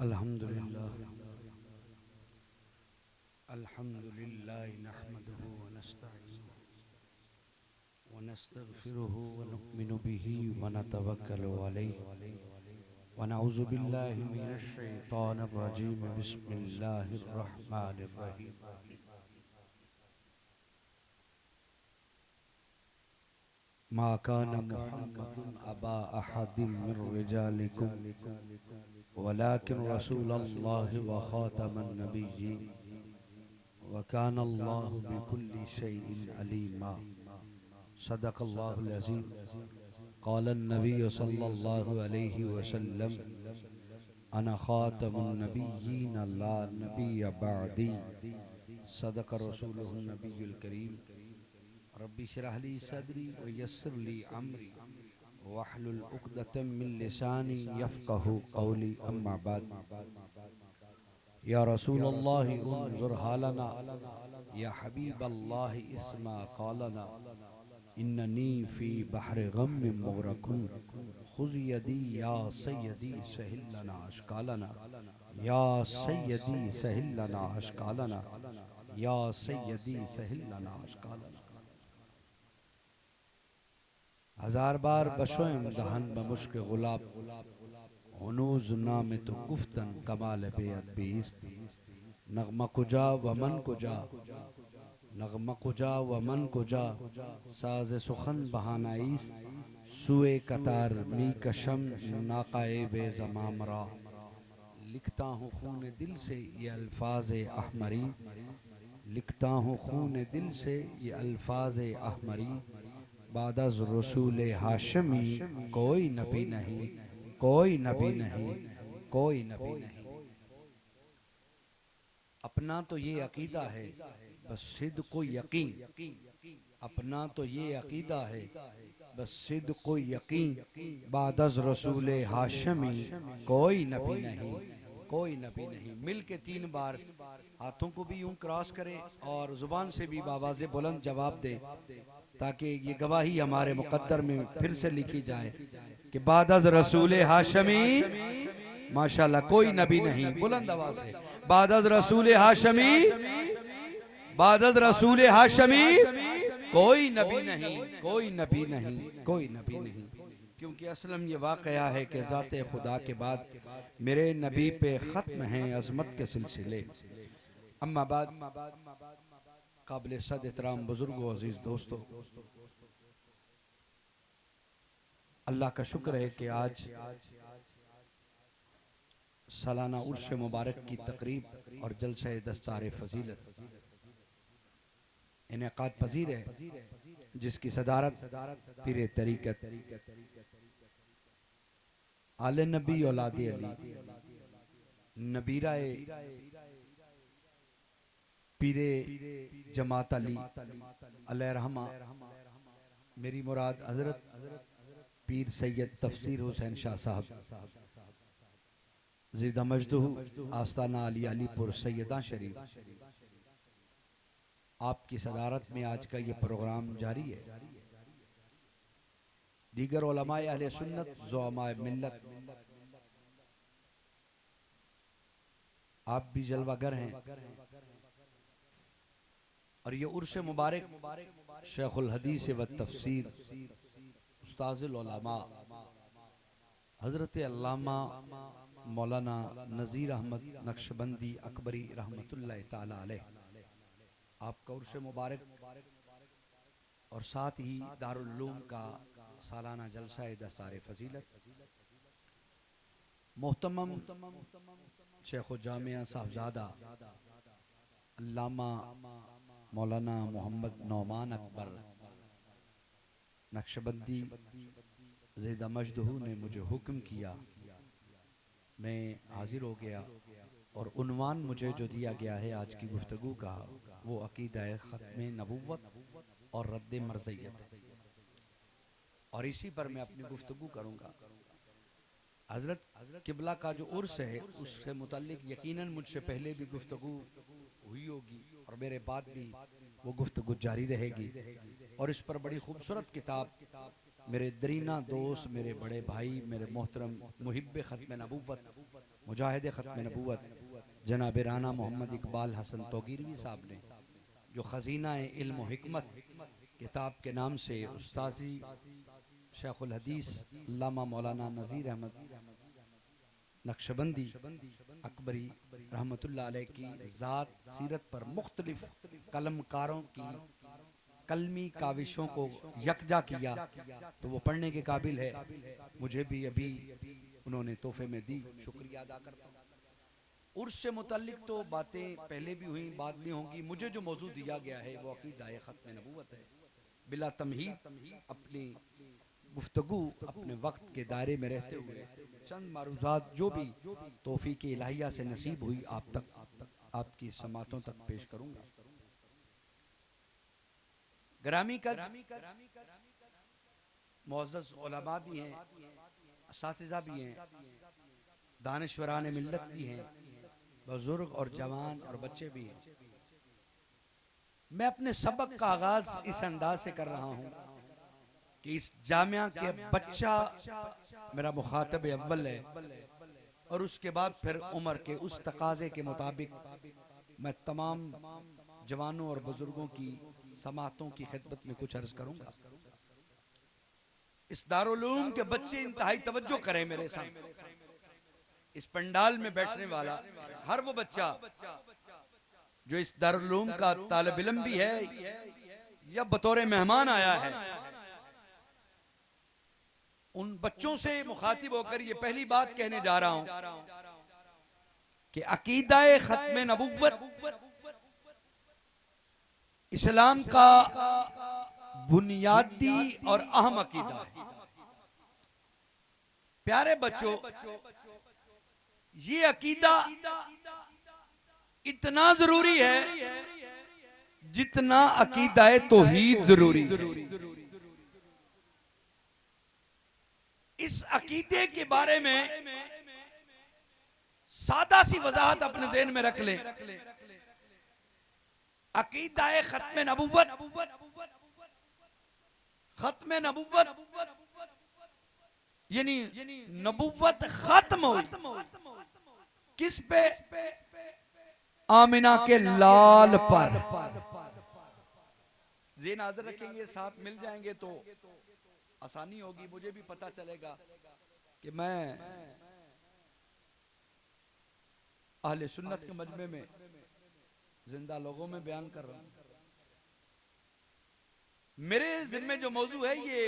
अल्हम्दुलिल्लाह अल्हम्दुलिल्लाह नहमदुहु व नस्तईनुहु व नस्तगफिरुहु व नु'मिनु बिही व नतवक्कलु अलैहि व नऊज़ु बिल्लाहि मिनश शैतानिर रजीम बिस्मिल्लाहिर रहमानिर रहीम। मा कान मुहम्मदुन अबा अहदिम मिर रिजालिकुम वलाकिन रसूलल्लाहि व खातमन नबिय्यीन व कानल्लाहु बिकुल्लि शैइन अलीमा। सदक़ल्लाहुल अज़ीम। क़ालन नबिय्यु सल्लल्लाहु अलैहि वसल्लम अना खातमुन नबिय्यीन ला नबिय्य बअदी। सदक़ रसूलुहुन नबियुल करीम। रब्बि इश्रह ली सदरी व यस्सिर ली अमरी वहलुल उक़दतम मिन लिसानी यफ़क़हू क़ौली। अम्मा बाद। या रसूलल्लाहि उन्ज़ुर हालना या हबीबल्लाहि इस्मा क़ालना इन्ननी फ़ी बहरि ग़म्मिन मुग़रक़ुन ख़ुज़ यदी या सय्यदी सहिल लना अश्क़ालना या सय्यदी सहिल लना अश्क़ालना या सय्यदी सहिल लना अश्क़ालना। हजार बार बशोम दहन बमुश्क गुलाब हनूज नाम तो गुफ्तन कमाल बेअद बीस्त। नगमा कुजा वमन कुजा नगमा कुजा वमन कुजा साज सुखन बहानाईस्त सुए कतार मी कशम नाकाए बेज़मामरा। लिखता हूँ खून दिल से ये अल्फाज अहमरी लिखता हूँ खून दिल से ये अल्फाज अहमरी। बादज़ रसूल हाशमी कोई नबी नहीं कोई नबी नहीं कोई नबी नहीं। अपना तो ये अकीदा है बस सिद्क़ व यकीन। अपना तो ये अकीदा है बस सिद्क़ व यकीन। बादज़ रसूल हाशमी कोई नबी नहीं कोई नबी नहीं। मिल के 3 बार हाथों को भी यूं क्रॉस करें और जुबान से भी आवाज़े बुलंद जवाब दें ताकि ये गवाही हमारे मुक़द्दर में फिर से लिखी जाए कि बादज़ रसूल हाशमी माशाल्लाह कोई नबी नहीं। बुलंद आवाज़ से बादज़ रसूल हाशमी बादज़ रसूल हाशमी कोई नबी नहीं कोई नबी नहीं कोई नबी नहीं। क्योंकि असलम ये वाक़या है कि ज़ाते खुदा के बाद मेरे नबी पे ख़त्म हैं अज़मत के सिलसिले। अम्मा बाद। काबिल सद एहतराम बुजुर्गों अजीज दोस्तों, अल्लाह का शुक्र है कि आज सालाना उर्स मुबारक की तकरीब और जलसा दस्तार फजीलत इनेकाद पजीर है जिसकी सदारत पीर तरीक़त आले नबी औलादे अली नबीराए पीरे जमात अली अलैहिर्रहमा मेरी मुराद हजरत पीर सैयद तफसीर हुसैन शाह साहब ज़िदा मजदूह आस्ताना अली अलीपुर सैयदा शरीफ आपकी सदारत में आज का ये प्रोग्राम जारी है। दीगर उलमाए अहले सुन्नत ज़ुअमाए मिल्लत आप भी जलवागर हैं और ये उर्स मुबारक शेखुल हदीस व तफसीर उस्ताज़ुल उलमा हज़रत अल्लामा मौलाना नज़ीर अहमद नक्शबंदी अकबरी रहमतुल्लाह ताला अलैह आपका उर्स मुबारक और साथ ही दारुल उलूम का सालाना जलसा दस्तार फजीलत मोहतरम शेख जामिया साहबजादा अल्लामा मौलाना मोहम्मद नौमान अकबर नक्शबंदी ज़िदा मजदूह ने मुझे हुक्म किया, मैं हाजिर हो गया और उन्वान मुझे जो दिया गया है आज की गुफ्तगू का वो अकीदा ख़त्म नबुव्वत और रद्द मर्ज़ियत है और इसी पर मैं अपनी गुफ्तगू करूँगा। हज़रत किबला का जो उर्स है उससे मुताल्लिक यकीनन मुझसे पहले भी गुफ्तगू हुई होगी और मेरे बाद भी वो गुफ्तगू जारी रहेगी और इस पर बड़ी खूबसूरत किताब मेरे दरीना दोस्त मेरे बड़े भाई मेरे मोहतरम मुहिब्बे ख़त्म नबुव्वत मुजाहिद ख़त्म नबूवत जनाब राना मोहम्मद इकबाल हसन तोगीरवी साहब ने जो खजीना इल्म व हिकमत किताब के नाम से उस्ताजी शेखुल हदीस अल्लामा मौलाना नज़ीर अहमद नक्शबंदी अकबरी रहमतुल्लाह अलैह की ज़ात सीरत पर मुख्तलिफ कलमकारों की कलमी काविशों को यकजा किया, तो वो पढ़ने के काबिल है। मुझे भी अभी उन्होंने तोहफे में दी, शुक्रिया अदा करता हूँ। उर्स से मुतल्लिक तो बातें पहले भी हुई, बाद में होंगी। मुझे जो मौजू दिया गया है वो अकीदा ख़त्म नबूवत है। बिला तमहीद अपनी गुफ्तगू अपने वक्त के दायरे में रहते हुए चंद मारूजात जो भी तौफीक इलाहिया से नसीब हुई आप तक आपकी समातों तक पेश करूंगा। ग्रामी का मुअज़्ज़ज़ उलमा भी हैं, असातिज़ा भी हैं, दानिश्वरान मिल्लत भी हैं, बुजुर्ग और जवान और बच्चे भी हैं। मैं अपने सबक का आगाज इस अंदाज से कर रहा हूं कि इस जामिया के बच्चा मेरा मुखातब अव्वल है, और उसके बाद फिर उम्र के उस तकाजे के मुताबिक मैं तमाम जवानों और बुजुर्गों की समातों की खिदमत में कुछ अर्ज करूंगा। इस दारुल उलूम के बच्चे इंतहाई तवज्जो करें मेरे सामने। इस पंडाल में बैठने वाला हर वो बच्चा जो इस दारुल उलूम का तालिब इल्म भी है या बतौर मेहमान आया है, उन बच्चों से मुखातिब होकर ये पहली बात कहने जा रहा हूं कि अकीदाए खत्म नबुव्वत इस्लाम का बुनियादी और अहम अकीदा है। प्यारे बच्चों, ये अकीदा इतना जरूरी है जितना अकीदाए तौहीद जरूरी है। इस अकीदे के बारे में सादा सी वजाहत अपने ज़हन में रख लें। अकीदाए खत्म नबुव्वत, खत्म नबुव्वत यानी नबुव्वत खत्म हुई किस पे? आमिना के लाल पर। ज़हन हाज़िर रखेंगे, साथ मिल जाएंगे तो आसानी होगी। मुझे भी पता चलेगा कि मैं अहले सुन्नत के मजमे में जिंदा लोगों में बयान कर रहा हूं। मेरे जिम्मे जो मौजू है ये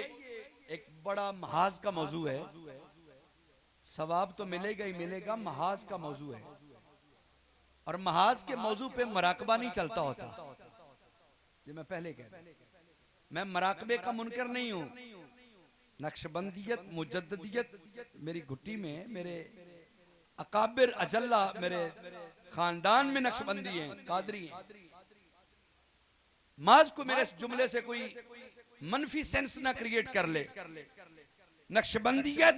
एक बड़ा महाज का मौजू है। सवाब तो मिलेगा ही मिलेगा, महाज का मौजू है। और महाज के मौजू पे मराकबा नहीं चलता होता। जो मैं पहले कह रहा, मैं मराकबे का मुनकर नहीं हूं। नक्शबंदियत मुजद्दियत मेरी घुट्टी में, मेरे अकाबिर अजल्ला मेरे खानदान में नक्शबंदी हैं, कादरी हैं। माज को मेरे जुमले से कोई मनफी सेंस ना क्रिएट कर ले। नक्शबंदियत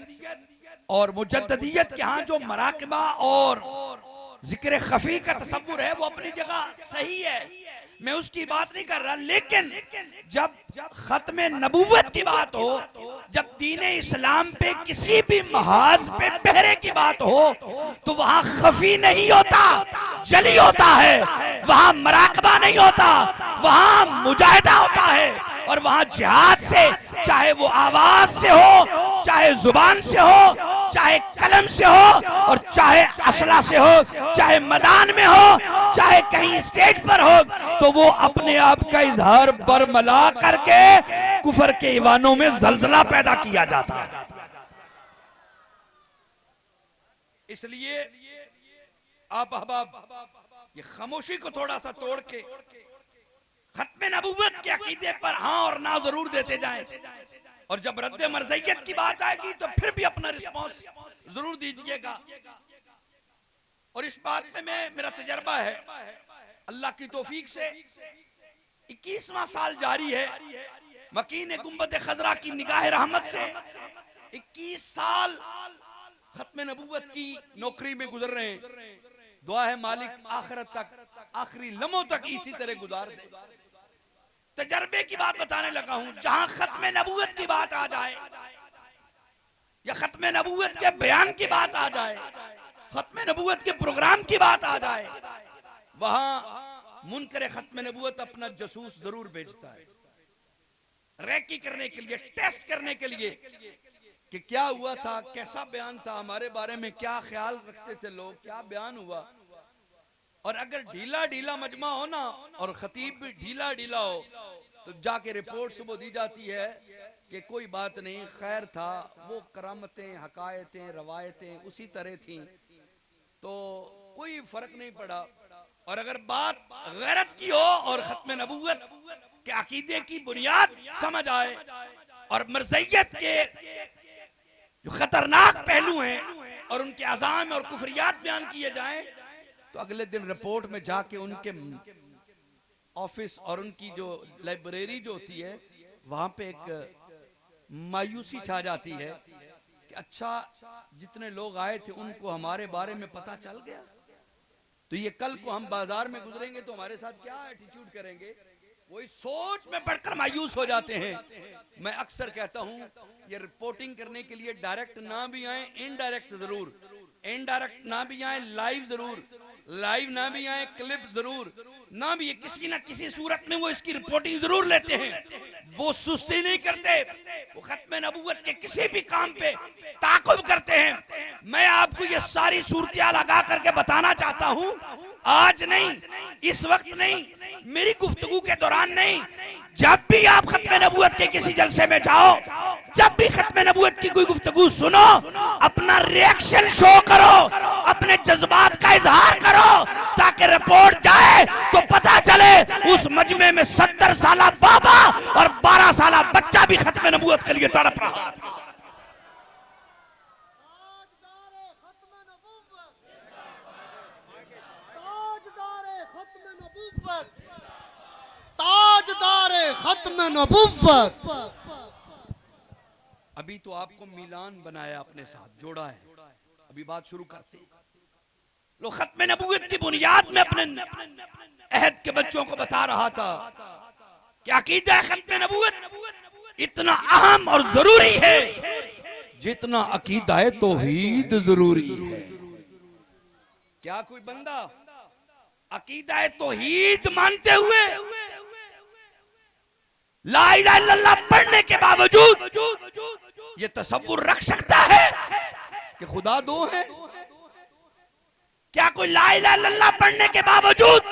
और मुजद्दियत के यहाँ जो मराकबा और जिक्र खफी का तसव्वुर है वो अपनी जगह सही है, मैं उसकी बात नहीं कर रहा। लेकिन जब खत्म नबूवत की बात हो, जब दीने इस्लाम पे किसी भी महाज पे पहरे की बात हो, तो वहां खफी नहीं होता, जली होता है। वहां मराकबा नहीं होता, वहां मुजाहिदा होता है। और वहां जिहाद से, चाहे वो आवाज से हो, चाहे जुबान से हो, चाहे कलम से हो, और चाहे असला से हो, चाहे मैदान में हो, चाहे कहीं स्टेज पर हो, तो वो अपने आप का इजहार बरमला करके कुफर के ईवानों में जलजला पैदा किया जाता है। इसलिए आप अहबाब ये खामोशी को थोड़ा सा तोड़ के खत्म नबूवत के अकीदे पर हाँ और ना जरूर देते जाएं। और जब रद्द मरज़ियत की बात आएगी तो फिर भी अपना रिस्पॉन्स जरूर दीजिएगा। और इस बात में मेरा तजर्बा है, अल्लाह की तौफीक से 21वां साल जारी है। मकीन गुंबद खजरा की निगाह रहमत से 21 साल खत्म नबूवत की नौकरी में गुजर रहे हैं। दुआ है मालिक आखिरत तक, आखिरी लम्हों तक इसी तरह गुजार दे। तजर्बे की बात बताने लगा हूं। जहां खत्म नबूवत की बात आ जाए या खत्म नबूवत के बयान की बात आ जाए, खत्म नबूवत के प्रोग्राम की बात आ जाए, वहां मुनकर खत्म नबूवत अपना जसूस जरूर भेजता है, रेकी करने के लिए, टेस्ट करने के लिए कि क्या हुआ था, कैसा बयान था, हमारे बारे में क्या ख्याल रखते थे लोग, क्या बयान हुआ। और अगर ढीला ढीला मजमा हो ना और खतीब भी ढीला ढीला हो तो जाके रिपोर्ट सुबह दी जाती है कि कोई बात नहीं, खैर था, वो करामतें, हकायतें, रवायतें उसी तरह थी, तो कोई फर्क नहीं पड़ा। और अगर बात गैरत की हो और खत्म नबूवत के अकीदे की बुनियाद समझ आए और मरज़इयत के जो खतरनाक पहलू हैं और उनके अज़ाम और कुफरियात बयान किए जाएं, तो अगले दिन रिपोर्ट में जाके उनके ऑफिस और उनकी जो लाइब्रेरी जो होती है वहां पे एक मायूसी छा जाती है कि अच्छा, जितने लोग आए थे उनको हमारे बारे में पता चल गया, तो ये कल को हम बाजार में गुजरेंगे तो हमारे साथ क्या एटीट्यूड करेंगे। वही सोच में पढ़कर मायूस हो जाते हैं। मैं अक्सर कहता हूं, ये रिपोर्टिंग करने के लिए डायरेक्ट ना भी आए, इनडायरेक्ट जरूर, इनडायरेक्ट ना भी आए, लाइव जरूर, लाइव ना भी आए, क्लिप जरूर ना भी, किसी ना किसी सूरत में वो इसकी रिपोर्टिंग जरूर लेते हैं। वो सुस्ती नहीं करते, वो खत्म नबूवत के किसी भी काम पे ताक़ुब करते हैं। मैं आपको ये सारी सूरत लगा करके बताना चाहता हूं, आज नहीं, इस वक्त नहीं, मेरी गुफ्तगू के दौरान नहीं, जब भी आप खत्म नबूवत के किसी जलसे में जाओ, जब भी खत्म नबूवत की कोई गुफ्तगू सुनो, अपना रिएक्शन शो करो, अपने जज्बात का इजहार करो, ताकि रिपोर्ट जाए तो पता चले उस मजमे में 70 साला बाबा और 12 साला बच्चा भी खत्म नबूवत के लिए तड़प रहा था। ताजदारे खत्म नबुव्वत। अभी तो आपको मिलान बनाया, अपने साथ जोड़ा है, अभी बात शुरू करते हैं। लो, खत्म नबूवत की बुनियाद में अपने अहद के बच्चों को बता रहा था कि अकीदा खत्म नबूवत इतना अहम और जरूरी है जितना अकीदा तौहीद जरूरी है। क्या कोई बंदा अकीदा तौहीद मानते हुए ला इलाहा इल्लल्लाह पढ़ने के बावजूद ये तसव्वुर रख सकता है कि खुदा दो है? क्या कोई ला इलाहा इल्लल्लाह पढ़ने के बावजूद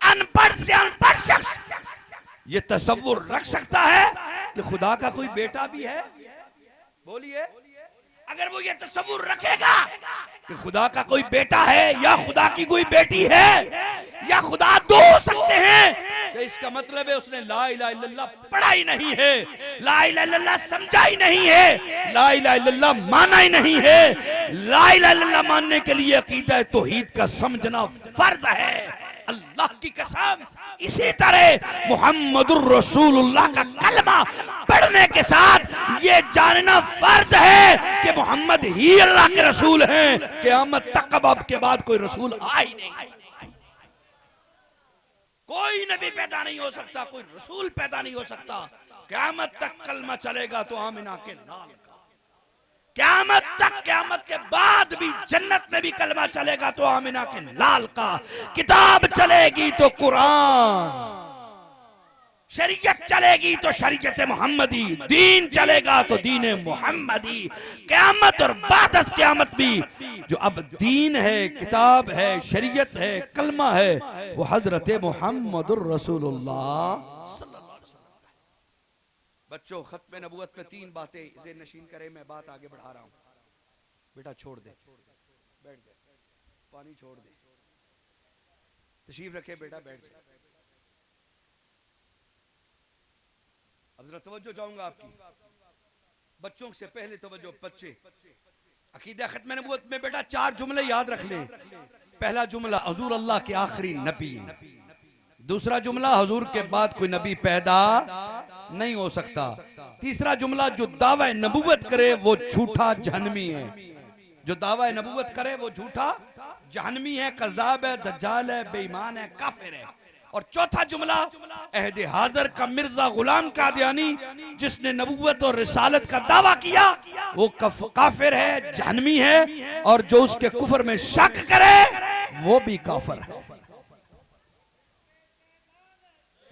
अनपढ़ से अनपढ़ शख्स ये तसव्वुर रख सकता है कि खुदा का कोई बेटा भी है? बोलिए, अगर वो ये तसव्वुर रखेगा कि खुदा का कोई बेटा है या खुदा की कोई बेटी है या खुदा दो हो सकते हैं, तो इसका मतलब है उसने ला इलाहा इल्लल्लाह पढ़ा ही नहीं है, ला इलाहा इल्लल्लाह समझा ही नहीं है, ला इलाहा इल्लल्लाह माना ही नहीं है। ला इलाहा इल्लल्लाह मानने के लिए अकीदा तौहीद का समझना फर्ज है। अल्लाह की कसम, इसी तरह मुहम्मदुर रसूलुल्लाह का कलमा पढ़ने के साथ ये जानना फर्ज है कि मोहम्मद ही अल्लाह के रसूल हैं। क़यामत तक अब के बाद कोई रसूल आ ही नहीं, कोई नबी पैदा नहीं हो सकता, कोई रसूल पैदा नहीं हो सकता। क़यामत तक कलमा चलेगा तो आमिना के लाल का, क़यामत तक, क़यामत के बाद भी जन्नत में भी कलमा चलेगा तो आमिना के लाल का, किताब चलेगी तो कुरान, शरीयत चलेगी तो शरीयत मोहम्मदी, दीन चलेगा तो दीन मोहम्मदी। क़यामत और बाद क़यामत भी जो अब दीन है, किताब है, शरीयत है, कलमा है, वो हजरत मोहम्मदुर रसूलुल्लाह। बच्चों, खत्म नबूवत पे 3 बातें इसे नशीन करें, मैं बात आगे बढ़ा रहा हूं। बेटा छोड़ दे, बैठ जा, पानी छोड़ दे, तशरीफ रखे बेटा, बैठ जा। अब जरा तवज्जो चाहूंगा आपकी, बच्चों से पहले तवज्जो। बच्चे, अकीदा खत्म नबूवत में बेटा 4 जुमले याद रख लें। पहला जुमला, हुजूर अल्लाह के आखिरी नबी। दूसरा जुमला, हुजूर के बाद कोई नबी पैदा नहीं हो सकता। तीसरा जुमला, जो दावा नबूवत करे वो झूठा जहन्नमी है। जो दावा नबूवत करे वो झूठा जहन्नमी है, कज़ाब है, दज्जाल है, बेईमान है, काफिर है। और चौथा जुमला अहद हाज़र का मिर्जा गुलाम कादियानी जिसने नबूवत और रिसालत का दावा किया वो काफिर है, जहन्नमी है, और जो उसके कुफर में शक करे वो भी काफिर है।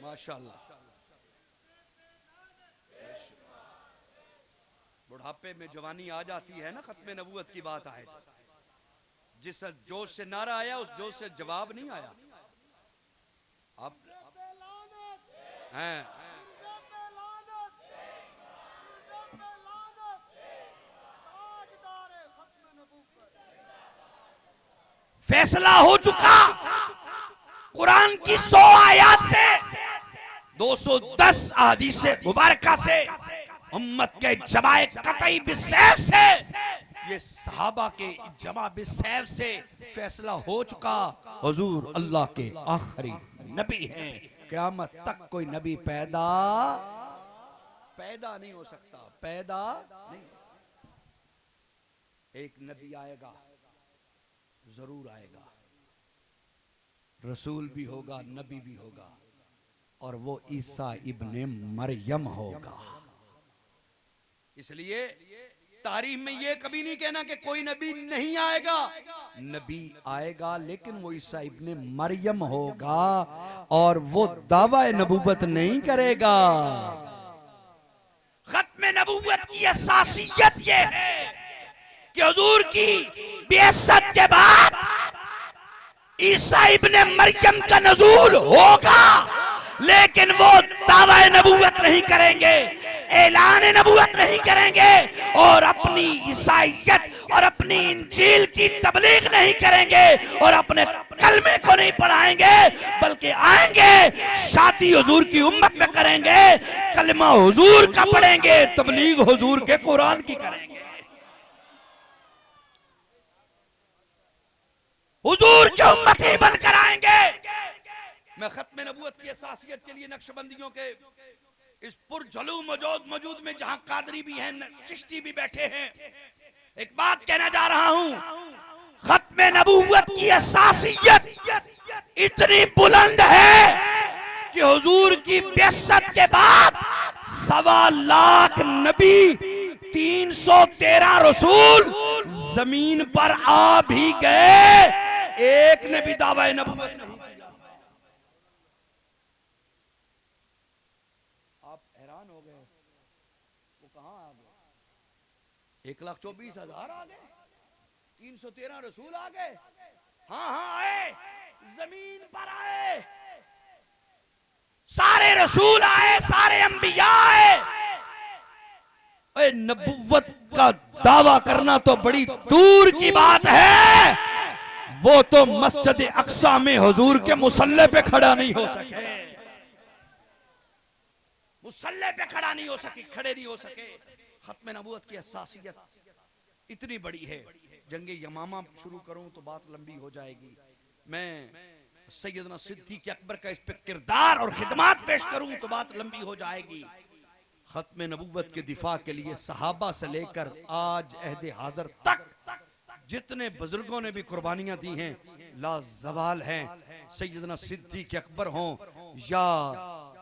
माशाअल्लाह। बुढ़ापे में जवानी आ जाती है ना, खत्म नबूवत की बात आए, जिस जोश से नारा आया उस जोश से जवाब नहीं आया। आप हैं फैसला हो चुका कुरान की 100 आयत से, 210 अहादीस मुबारका से, उम्मत के जमाए कतई बिसैफ से, ये सहाबा के जमा बिसैफ से फैसला हो चुका। हुजूर अल्लाह के आखिरी नबी हैं, क़यामत तक कोई नबी पैदा नहीं हो सकता, पैदा नहीं। एक नबी आएगा, जरूर आएगा, रसूल भी होगा, नबी भी होगा, और वो ईसा इब्ने मरियम होगा। इसलिए तारीख में ये कभी नहीं कहना कि कोई नबी नहीं आएगा, नबी आएगा, लेकिन वो ईसा इब्ने मरियम होगा और वो दावा नबूवत नहीं करेगा। खत्म नबूवत की असासियत ये है कि हुजूर की बिअसत के बाद ईसा इब्ने मरियम का नज़ूल होगा, लेकिन वो दावा नबूवत नहीं करेंगे, ऐलान नबूवत नहीं करेंगे, और अपनी ईसाइयत और अपनी इंजील की तबलीग नहीं करेंगे, और अपने कलमे को नहीं पढ़ाएंगे, बल्कि आएंगे शादी हुजूर की उम्मत में करेंगे, कलमा हुजूर का पढ़ेंगे, तबलीग हुजूर के कुरान की करेंगे, हुजूर की उम्मत ही बनकर आएंगे। मैं खत्म नबूवत की असासियत के लिए नक्शबंदियों के इस पुरझलू मौजूद में जहां कादरी भी हैं, चिश्ती भी बैठे हैं, एक बात कहना जा रहा हूं, खत्म नबूवत की असासियत इतनी बुलंद है कि हुजूर की बिअसत के बाद 1.25 लाख नबी, 313 रसूल जमीन पर आ भी गए, एक ने भी दावा नबूवत नहीं। आप हैरान हो गए, वो कहां आ गए? 1,24,000 आ गए, 313 रसूल आ गए। हाँ आए, जमीन पर आए, सारे रसूल आए, सारे अंबिया आए। नबुव्वत का दावा करना तो बड़ी दूर की बात है, वो तो मस्जिद अक्सा में हुजूर के मुसल्ले पे खड़ा नहीं हो सके, मुसल्ले पे खड़ा नहीं हो सके, खड़े नहीं हो सके। खत्म नबूवत की असासियत इतनी बड़ी है, जंगे यमामा शुरू करूं तो बात लंबी हो जाएगी। मैं सैयदना सिद्दीक़ अकबर का इस पे किरदार और खिदमात पेश करूं तो बात लंबी हो जाएगी। खत्म नबूवत के दिफा के लिए सहाबा से लेकर आज अहद हाज़र तक जितने बुजुर्गों ने भी कुर्बानियां दी हैं लाजवाल हैं। सैयदना सिद्दीक़ अकबर हों या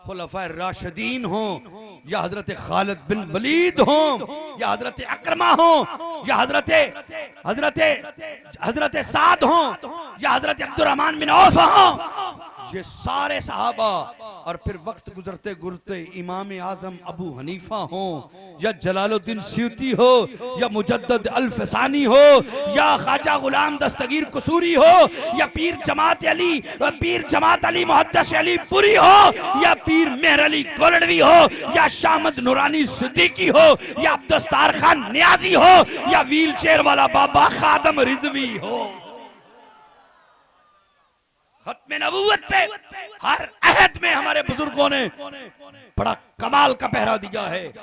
खुलफाए राशिदीन हों या हजरत खालिद बिन वलीद हों या हजरत अकरमा हों या हजरत साद हों या हजरत अब्दुर्रहमान बिन औफ हों, ये सारे सहाबा, और फिर वक्त गुजरते गुजरते इमाम आजम अबू हनीफा हो या जलालुद्दीन स्यूती हो या मुजद्दद अल-फसानी हो या ख्वाजा गुलाम दस्तगीर कसूरी हो या पीर जमात अली मुहद्दिस अली पुरी हो या पीर मेहर अली गोलड़वी हो या शामद नूरानी सिद्दीकी हो या अब्दुस्तार खान नियाजी हो या व्हील चेयर वाला बाबा खादम रिजवी हो। खत्म नबूवत पे हर अहद में हमारे बुजुर्गों ने बड़ा कमाल का पहरा दिया है,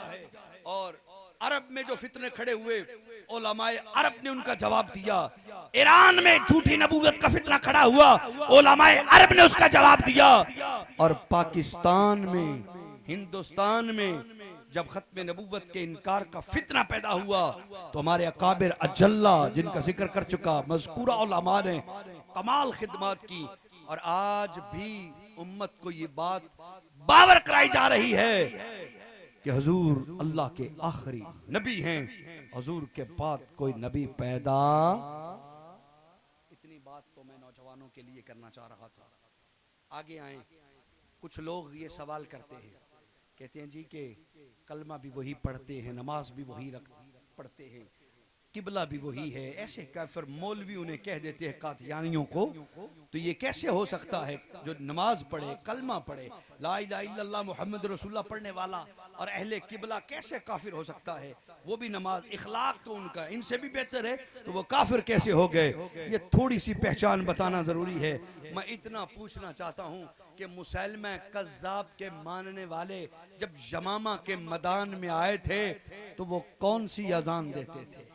और अरब में जो फितने खड़े हुए उलमाए अरब ने उनका जवाब दिया। ईरान में झूठी नबूवत का फितना खड़ा हुआ, उलमाए अरब ने उसका जवाब दिया, और पाकिस्तान में, हिंदुस्तान में जब खत्म नबूवत के इनकार का फितना पैदा हुआ तो हमारे अकाबिर अजल्ला जिनका जिक्र कर चुका मज़कूरा उलमा ने कमाल खिदमत की, और आज भी उम्मत को ये बात बावर कराई जा रही है कि हुजूर अल्लाह के आखिरी नबी हैं, हुजूर के बाद कोई नबी पैदा। इतनी बात तो मैं नौजवानों के लिए करना चाह रहा था। आगे आए। कुछ लोग ये सवाल करते हैं, कहते हैं जी कि कलमा भी वही पढ़ते हैं, नमाज भी वही पढ़ते हैं, किबला भी वही है। ऐसे काफिर मौलवी उन्हें कह देते हैं कादियानियों को, तो ये कैसे हो सकता है जो नमाज पढ़े, कलमा पढ़े, ला इलाहा इल्लल्लाह मुहम्मद रसूलुल्लाह पढ़ने वाला और अहले किबला कैसे काफिर हो सकता है? वो भी नमाज, इखलाक तो उनका इनसे भी बेहतर है, तो वो काफिर कैसे हो गए? ये थोड़ी सी पहचान बताना जरूरी है। मैं इतना पूछना चाहता हूँ कि मुसैलमा कज़्ज़ाब के मानने वाले जब यमामा के मैदान में आए थे तो वो कौन सी अजान देते थे?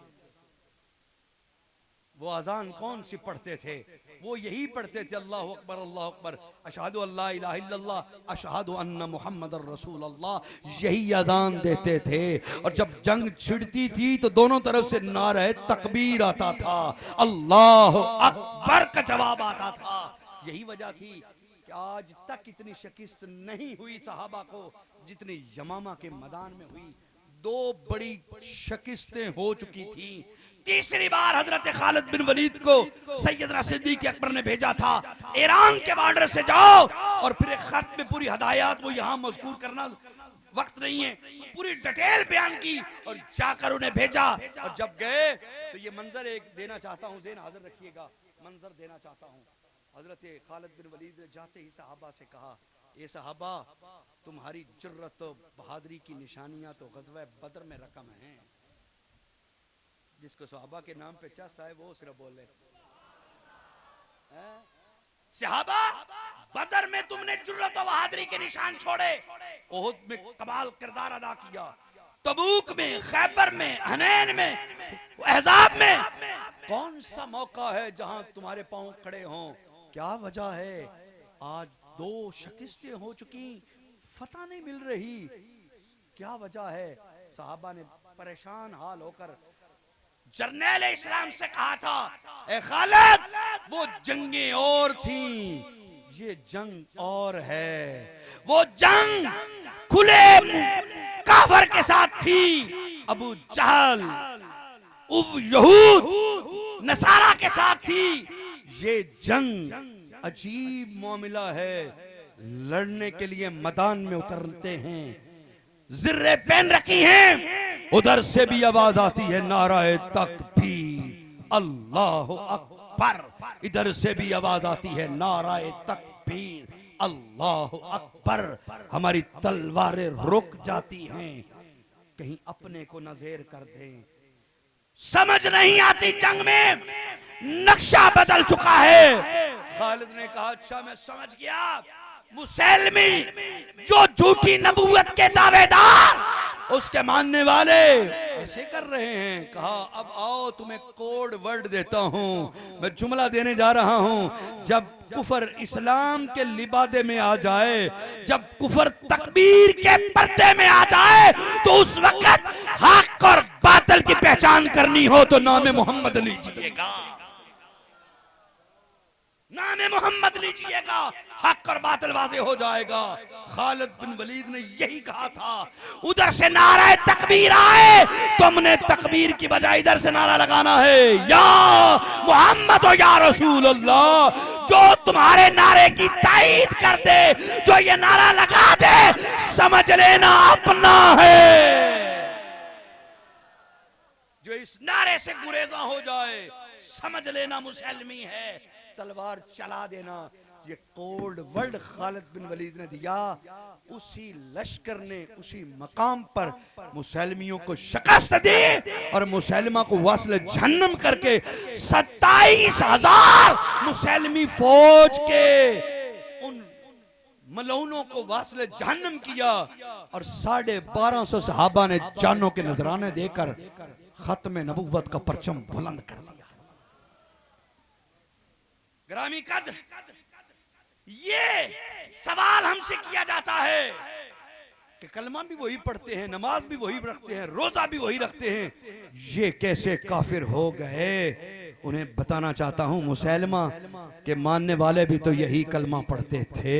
वो अजान कौन सी पढ़ते थे? वो यही पढ़ते थे, अल्लाहु अकबर अल्लाहु अकबर, अशहदु अल्ला इलाहा इल्लल्लाह, अशहदु अन्ना मुहम्मदुर रसूलुल्लाह, यही अजान देते थे। और जब जंग छिड़ती थी तो दोनों तरफ से नारे तकबीर आता था, अल्लाहु अकबर का जवाब आता था। यही वजह थी कि आज तक इतनी शिकस्त नहीं हुई सहाबा को जितनी यमामा के मैदान में हुई। दो बड़ी शिकस्तें हो चुकी थी। तीसरी बार हजरत खालिद बिन वलीद को सैयदना सिद्दीक अकबर ने भेजा था, ईरान के बॉर्डर से जाओ और फिर एक खत में पूरी हदायत, वो यहाँ मज़कूर करना वक्त नहीं है, पूरी डिटेल बयान की और जाकर उन्हें भेजा। और जब गए तो ये मंजर एक देना चाहता हूँ, ज़हन हाजिर रखिएगा, मंजर देना चाहता हूँ। हजरत खालिद बिन वलीद ने जाते ही सहाबा से कहा, ये सहाबा तुम्हारी जुर्रत बहादुरी की निशानियां तो ग़ज़वा बदर में रकम हैं। जिसको सहाबा के नाम पे चस आए वो सिर्फ बोले सहाबा, बदर में तुमने जुर्रत और बहादुरी के निशान छोड़े, ओहद में कमाल किरदार अदा किया, तबूक में, खैबर में, हनैन में, अहज़ाब में कौन सा मौका है जहां तुम्हारे पांव खड़े हों? क्या वजह है? आज दो शिकस्तें हो चुकी, फतह नहीं मिल रही, क्या वजह है? सहाबा ने परेशान हाल होकर जर्नैल इस्लाम से कहा था, ए खालिद, वो जंगें और थीं, ये जंग और है। वो जंग खुले काफर के साथ थी, अबू जहल, यहूद, नसारा के साथ थी। ये जंग अजीब मामला है, लड़ने के लिए मैदान में उतरते हैं, जिर्रे पहन रखी हैं, उधर से भी आवाज आती है नाराए तकबीर, अल्लाहु अकबर, इधर से भी आवाज आती है नाराए तकबीर, अल्लाहु अकबर। हमारी तलवारें रुक जाती हैं, कहीं अपने को नज़ेर कर दें। समझ नहीं आती, जंग में नक्शा बदल चुका है। खालिद ने कहा, अच्छा मैं समझ गया, मुसैलमी जो झूठी नबूवत के दावेदार, उसके मानने वाले ऐसे कर रहे हैं। कहा, अब आओ तुम्हें कोड वर्ड देता हूं, मैं जुमला देने जा रहा हूं। जब कुफर इस्लाम के लिबादे में आ जाए, जब कुफर तकबीर के पर्दे में आ जाए, तो उस वक्त हक और बातिल की पहचान करनी हो तो नाम मोहम्मद लीजिएगा, नाम मोहम्मद लीजिएगा, हक और बातिल वाज़े हो जाएगा। खालिद बिन वलीद ने यही कहा था। उधर से नारा तकबीर आए, तुमने तकबीर की बजाय इधर से नारा लगाना है, या मोहम्मद और या रसूल अल्लाह। जो तुम्हारे नारे की तायीद कर दे, जो ये नारा लगा दे, समझ लेना अपना है। जो इस नारे से गुरेजा हो जाए, समझ लेना मुसलमी है। तलवार चला देना, ये कोड वर्ड खालिद बिन वलीद ने दिया। उसी लश्कर ने उसी मकाम पर मुसलमियों को शिकस्त दी और मुसलमा को वस्ल जहन्नम करके 27,000 मुसलमी फौज के उन मलऊनों को वस्ल जहन्नम किया और 1250 सहाबा ने जानों के नजराने देकर खत्म नबुव्वत का परचम बुलंद कर दिया। ग्रामी कद्र, ये सवाल हमसे किया जाता है कि कलमा भी वही पढ़ते हैं, नमाज भी वही रखते हैं, रोजा भी वही रखते हैं, ये कैसे काफिर हो गए? उन्हें बताना चाहता हूं, मुसलमा के मानने वाले भी तो यही कलमा पढ़ते थे।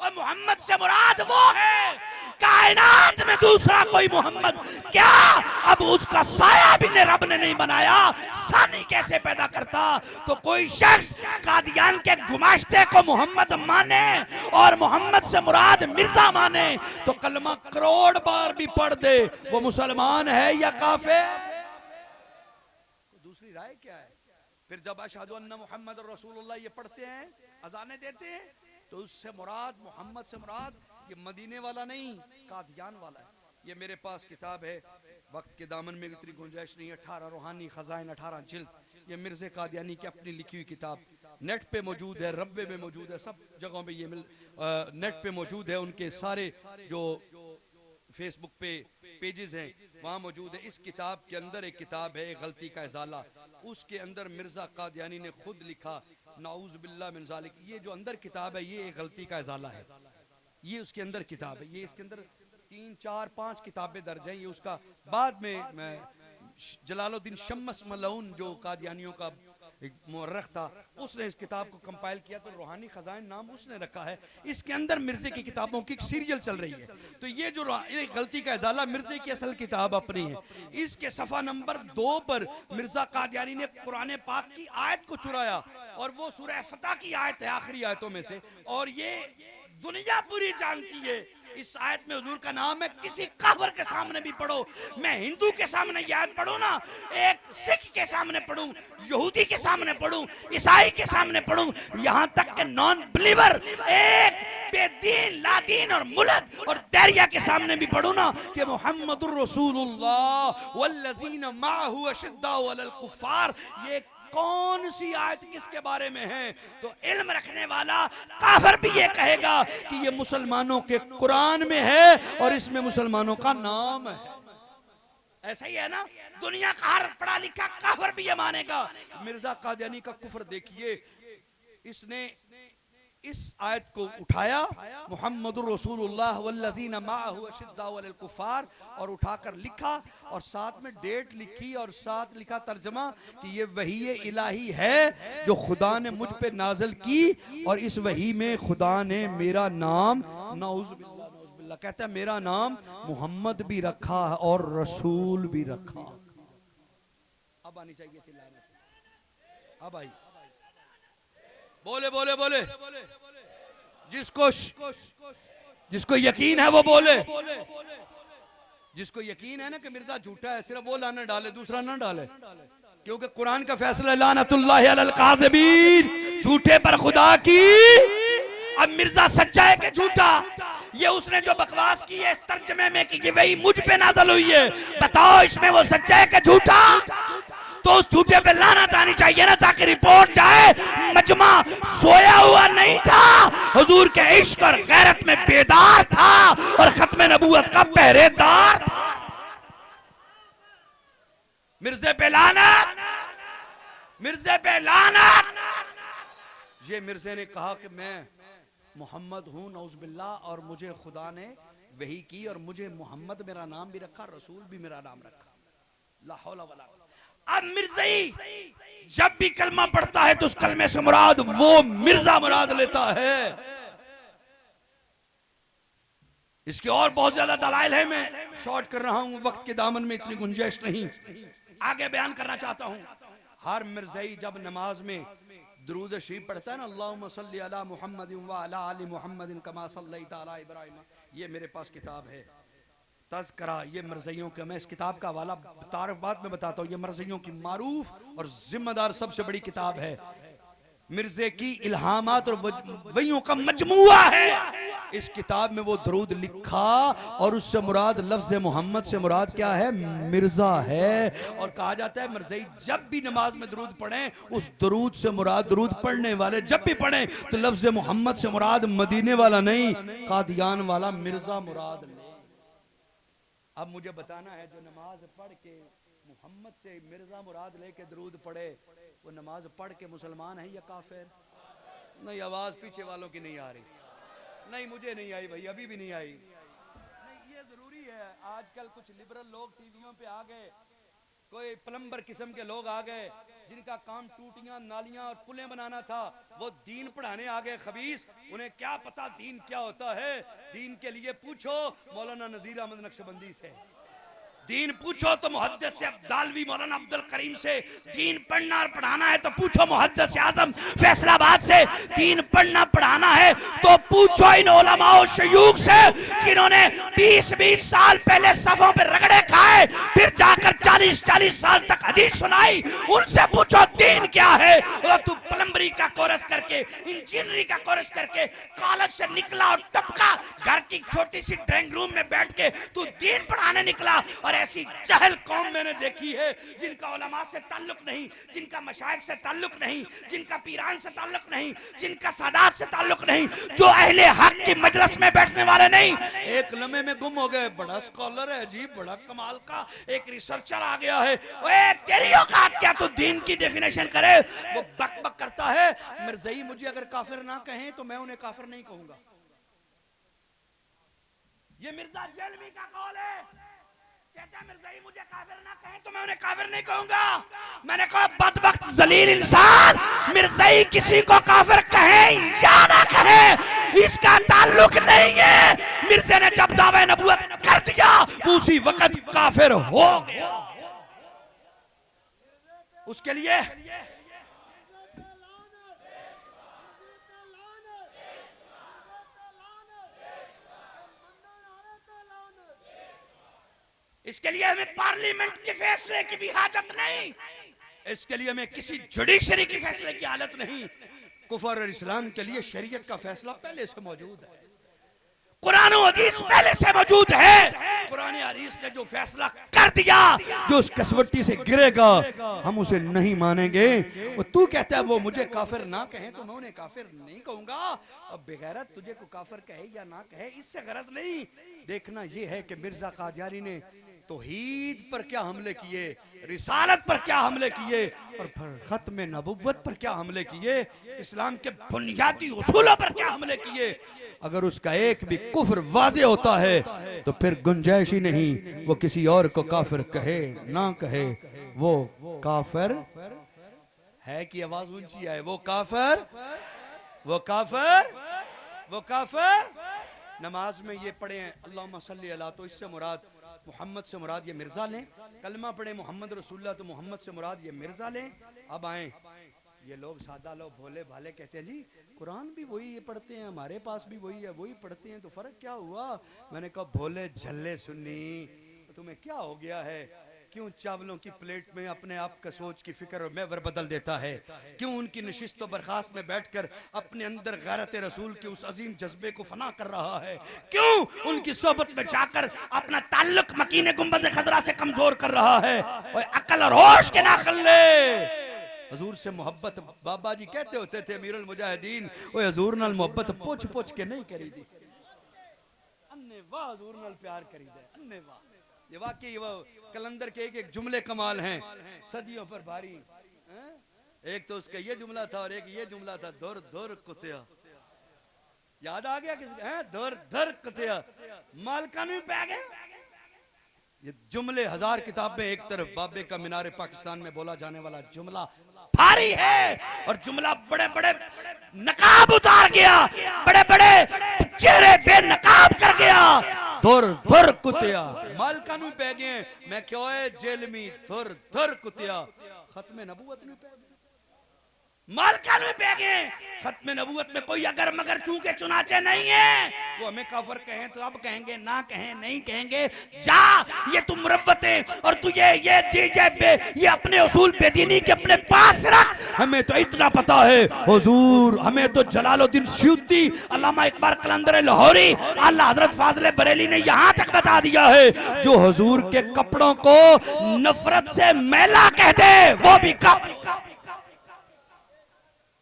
और मोहम्मद से मुराद वो है कायनात में दूसरा कोई मोहम्मद क्या, अब उसका साया भी रब ने नहीं बनाया, सानी कैसे पैदा करता। तो कोई शख्स कादियान के गुमाश्ते को मोहम्मद माने और मोहम्मद से मुराद मिर्जा माने तो कलमा करोड़ बार भी पढ़ दे, वो मुसलमान है या काफिर? दूसरी राय क्या है? फिर जब अशहदु अन्ना मुहम्मद रसूलुल्लाह ये पढ़ते हैं, अजाने देते हैं, तो उससे मुराद मोहम्मद से मुराद ये मदीने वाला नहीं, कादियान वाला है। ये मेरे पास किताब है, वक्त के दामन में इतनी गुंजाइश नहीं, 18 रूहानी खजाइन 18 जिल्द, ये मिर्ज़े कादियानी की अपनी लिखी हुई किताब नेट पे मौजूद है, रब्बे में मौजूद है, सब जगहों पे ये नेट पे मौजूद है। उनके सारे जो फेसबुक पे पेजेस हैं वहाँ मौजूद है। इस किताब के अंदर एक किताब है गलती का इजाला, उसके अंदर मिर्ज़ा कादियानी ने खुद लिखा नाउज़ बिल्लाह मिन ज़ालिक, ये जो अंदर किताब है ये एक गलती का इजाला है, ये उसके अंदर किताब है। ये इसके अंदर 3 4 5 किताबें दर्ज हैं। ये उसका बाद में जलालुद्दीन शम्स मलऊन जो कादियानियों का एक मुअर्रिख था, उसने इस किताब को कंपाइल किया, तो रूहानी खजाइन नाम उसने रखा है। इसके अंदर मिर्जे की किताबों की सीरियल चल रही है। तो ये जो गलती का इजाला मिर्जे की असल किताब अपनी है, इसके सफ़ा नंबर 2 पर मिर्जा कादियानी ने कुरान पाक की आयत को चुराया और वो सूरह फतह की आयत है, आखिरी आयतों में से, और ये दुनिया पूरी जानती है। इस आयत में हुजूर का नाम है, किसी काफिर के सामने भी पढ़ो, मैं हिंदू के सामने ये आयत पढ़ूं ना, एक सिख के सामने पढ़ूं, यहूदी के सामने पढ़ूं, ईसाई के सामने पढ़ूं, यहां तक कि नॉन बिलीवर एक बेदीन लादीन और मुलद और दैरिया के सामने भी पढ़ूं ना कि मुहम्मदुर रसूलुल्लाह वल्लज़ीना माअहु अशिद्दाउ अलल कुफ्फार, ये कौन सी आयत किसके बारे में है? तो इल्म रखने वाला काफिर भी ये कहेगा कि ये मुसलमानों के कुरान में है और इसमें मुसलमानों का नाम है। ऐसा ही है ना, दुनिया का हर पढ़ा लिखा काफिर भी ये मानेगा। मिर्जा कादियानी का कुफ्र देखिए, इसने इस आयत को उठाया मुहम्मदुर रसूलुल्लाह वल्लज़ीना माअहु अशिद्दाउ अलल कुफ्फार और उठाकर लिखा और साथ में डेट लिखी और साथ लिखा तर्जमा कि ये वही इलाही है जो खुदा ने मुझ पे नाज़िल की और इस वही में खुदा ने मेरा नाम नाउज़ बिल्लाह कहता है मेरा नाम मोहम्मद भी रखा और रसूल भी रखा। अब आनी चाहिए चिल्लाने, अब आई बोले बोले बोले, जिसको यकीन है वो बोले, जिसको यकीन है ना कि मिर्जा झूठा है सिर्फ वो लाना डाले, दूसरा ना डाले, क्योंकि कुरान का फैसला लानतुल्लाहि अलल काज़िबीन, झूठे पर खुदा की। अब मिर्जा सच्चा है कि झूठा? ये उसने जो बकवास की है इस तर्जमे में कि वही मुझ पे नाज़िल हुई है, बताओ इसमें वो सच्चा है कि झूठा? तो उस झूठे पे लानत आनी चाहिए ना, ताकि रिपोर्ट जाए मजमा सोया हुआ नहीं था, हुजूर के इश्क और गैरत में बेदार था और खत्म नबूवत का पहरेदार था। मिर्जे पे लानत, मिर्जे पे लानत। ये मिर्जे ने कहा कि मैं मोहम्मद हूं नौज़ बिल्लाह और मुझे खुदा ने वही की और मुझे मोहम्मद मेरा नाम भी रखा, रसूल भी मेरा नाम रखा। ला हौला वला। अब मिर्ज़ई जब भी कलमा पढ़ता है तो उस कलमे से मुराद वो मिर्जा मुराद लेता है। इसके और बहुत ज्यादा दलाइल है, मैं शॉर्ट कर रहा हूं, वक्त के दामन में इतनी गुंजाइश नहीं, आगे बयान करना चाहता हूं। हर मिर्ज़ई जब नमाज में दुरूद शरीफ पढ़ता है ना, अल्लाहुम्मा सल्ली अला मुहम्मदिन व अला आलि मुहम्मदिन कमा सल्लैता अला इब्राहीम, ये मेरे पास किताब है तज़किरा, ये मिर्ज़इयों का, मैं इस किताब का हवाला तारफ़ बाद में बताता हूँ। ये मिर्ज़इयों की मारूफ और जिम्मेदार सबसे बड़ी किताब है, मिर्ज़े की इल्हामात और वहियों का मजमुआ है। इस किताब में वो दरूद लिखा और उससे मुराद लफ्ज़ मोहम्मद से मुराद क्या है? मिर्ज़ा है। और कहा जाता है मिर्ज़ई जब भी नमाज में दरूद पढ़ें, उस दरूद से मुराद, दरूद पढ़ने वाले जब भी पढ़ें तो लफ्ज़ मोहम्मद से मुराद मदीने वाला नहीं, कादियान वाला मिर्ज़ा मुराद ले। अब मुझे बताना है, जो नमाज पढ़ के मोहम्मद से मिर्जा मुराद लेके दरूद पढ़े, वो नमाज पढ़ के मुसलमान है या काफिर? नहीं, आवाज पीछे वालों की नहीं आ रही, नहीं मुझे नहीं आई भाई, अभी भी नहीं आई। नहीं, ये जरूरी है। आजकल कुछ लिबरल लोग टीवियों पे आ गए, कोई कोई प्लम्बर किस्म के लोग आ गए जिनका काम टूटियां नालियां और पुलें बनाना था, वो दीन पढ़ाने आ गए खबीस। उन्हें क्या पता दीन क्या होता है। दीन के लिए पूछो मौलाना नजीर अहमद नक्शबंदी से, दीन पूछो तो मुहद्दिस से अब्दालवी मौलाना अब्दुल करीम से, दीन पढ़ना और पढ़ाना है तो पूछो मुहद्दिस आजम फैसलाबाद से, दीन पढ़ना पढ़ाना है तो पूछो इन उलमा और शयूख से जिन्होंने 20-20 साल पहले सफों पे रगड़े खाए, फिर जाकर 40-40 साल तक हदीस सुनाई। उनसे पूछो दीन क्या है। और तू प्लम्बरी का कोर्स करके, इंजीनियरिंग का कोर्स करके कॉलेज से निकला और टपका घर की छोटी सी ड्राइंग रूम में बैठ के तू दीन पढ़ाने निकला। और ऐसी जहल कौम मैंने देखी है जिनका उलमा से ताल्लुक नहीं, जिनका मशाइख से ताल्लुक नहीं, जिनका पीरान से ताल्लुक नहीं, जिनका सादात से ताल्लुक नहीं, जो अहले हक की मजलिस में बैठने वाले नहीं, एक लम्हे में गुम हो गए। बड़ा स्कॉलर है जी, बड़ा कमाल का एक रिसर्चर आ गया है। ओए तेरी औकात क्या, तू दीन की डेफिनेशन करे। वो बक बक करता है। मिर्ज़ई मुझे अगर काफिर ना कहें तो मैं उन्हें काफिर नहीं कहूंगा। ये मिर्जा जेलवी का कौल है। कहता मिर्ज़ाई मुझे काफिर ना कहें तो मैं उन्हें काफिर नहीं कहूंगा। मैंने कहा बदबख्त जलील इंसान, मिर्ज़ाई किसी को काफिर कहे या ना कहे इसका ताल्लुक नहीं है। मिर्ज़े ने जब दावा नबूवत कर दिया उसी वक्त काफिर हो गया। उसके लिए इसके लिए हमें पार्लियामेंट के फैसले की भी हाजत नहीं, इसके लिए हमें किसी जुडिशरी के फैसले की हालत नहीं। कुफर और इस्लाम के लिए शरीयत का फैसला पहले से मौजूद है, कुरान और हदीस पहले से मौजूद है। कुरान और हदीस ने जो फैसला कर दिया, जो उस कसवट्टी से गिरेगा हम उसे नहीं मानेंगे। और तू कहता है वो मुझे काफिर ना कहें तो मैं उन्हें काफिर नहीं कहूंगा। अब बेगैरत तुझे को काफिर कहे या ना कहे इससे गरज नहीं। देखना ये है कि मिर्जा कादियानी ने तौहीद पर क्या हमले किए, रिसालत पर क्या हमले किए और फिर खत्म नबुव्वत पर क्या हमले किए, इस्लाम के बुनियादी उसूलों पर क्या हमले किए। अगर उसका एक भी कुफ्र वाज़े होता है तो फिर गुंजाइश ही नहीं वो किसी और को काफिर कहे ना कहे। वो काफिर है कि आवाज ऊंची है, वो काफिर, वो काफिर, वो काफिर। नमाज में ये पढ़े हैं अल्लाहुम्मा सल्ली अला, तो इससे मुराद मोहम्मद से मुराद ये मिर्जा लें। कलमा पढ़े मोहम्मद रसूलुल्लाह तो मोहम्मद से मुराद ये मिर्जा लें। अब आए ये लोग सादा लोग भोले भाले कहते हैं जी कुरान भी वही ये पढ़ते हैं, हमारे पास भी वही है, वही पढ़ते हैं तो फर्क क्या हुआ। मैंने कहा भोले झल्ले सुन्नी तो तुम्हें क्या हो गया है, क्यों चावलों की प्लेट में अपने आप का सोच की फिक्र और महवर बदल देता है, क्यों उनकी नशिस्त और बर्खास्त में बैठकर अपने अंदर गैरत रसूल के उस अजीम जज्बे को फना कर रहा है, क्यों उनकी सोबत में जाकर अपना ताल्लुक मकीने गुंबद खजरा से कमजोर कर रहा है। और अकल और होश के नाखल ले हजूर से मोहब्बत बाबा जी कहते होते थे अमीरुल मुजाहिदीन, वो हजूर नाल मोहब्बत पोछ पोछ के नहीं करी दी, अन्ने वाह हजूर नाल प्यार करी दे, अन्ने वाह। ये वाकई वो कलंदर के एक जुमले कमाल हैं, सदियों पर भारी। एक तो उसका ये जुमला था और एक ये जुमला था, धुर धुर कुतिया। याद आ गया किसका? धुर धुर कुतिया मालकान भी पै गए। ये जुमले हजार किताब में एक तरफ बाबे का मीनारे पाकिस्तान में बोला जाने वाला जुमला भारी है और जुमला बड़े बड़े नकाब उतार गया, बड़े बड़े चेहरे बेनकाब कर गया। धुर धुर कुतिया मालकानू पै गए, मैं क्यों है जेल में धुर धुर कुतिया। खत्म नबूवत में पै गए, मालकान में पै गए। खत्म नबूवत में कोई अगर मगर चूके चुनाचे नहीं है। वो हमें काफिर कहें तो अब कहेंगे, ना कहें नहीं कहेंगे। जा ये तुम मुरव्वतें और तू ये अपने उसूल बेदीनी के अपने पास रख। हमें तो इतना पता है हुजूर, हमें तो जलालुद्दीन सयूती, अल्लामा इकबाल कलंदर लाहौरी, आला हजरत फाजिल बरेली ने यहाँ तक बता दिया है जो हुजूर के कपड़ों को नफरत से मैला कहते वो भी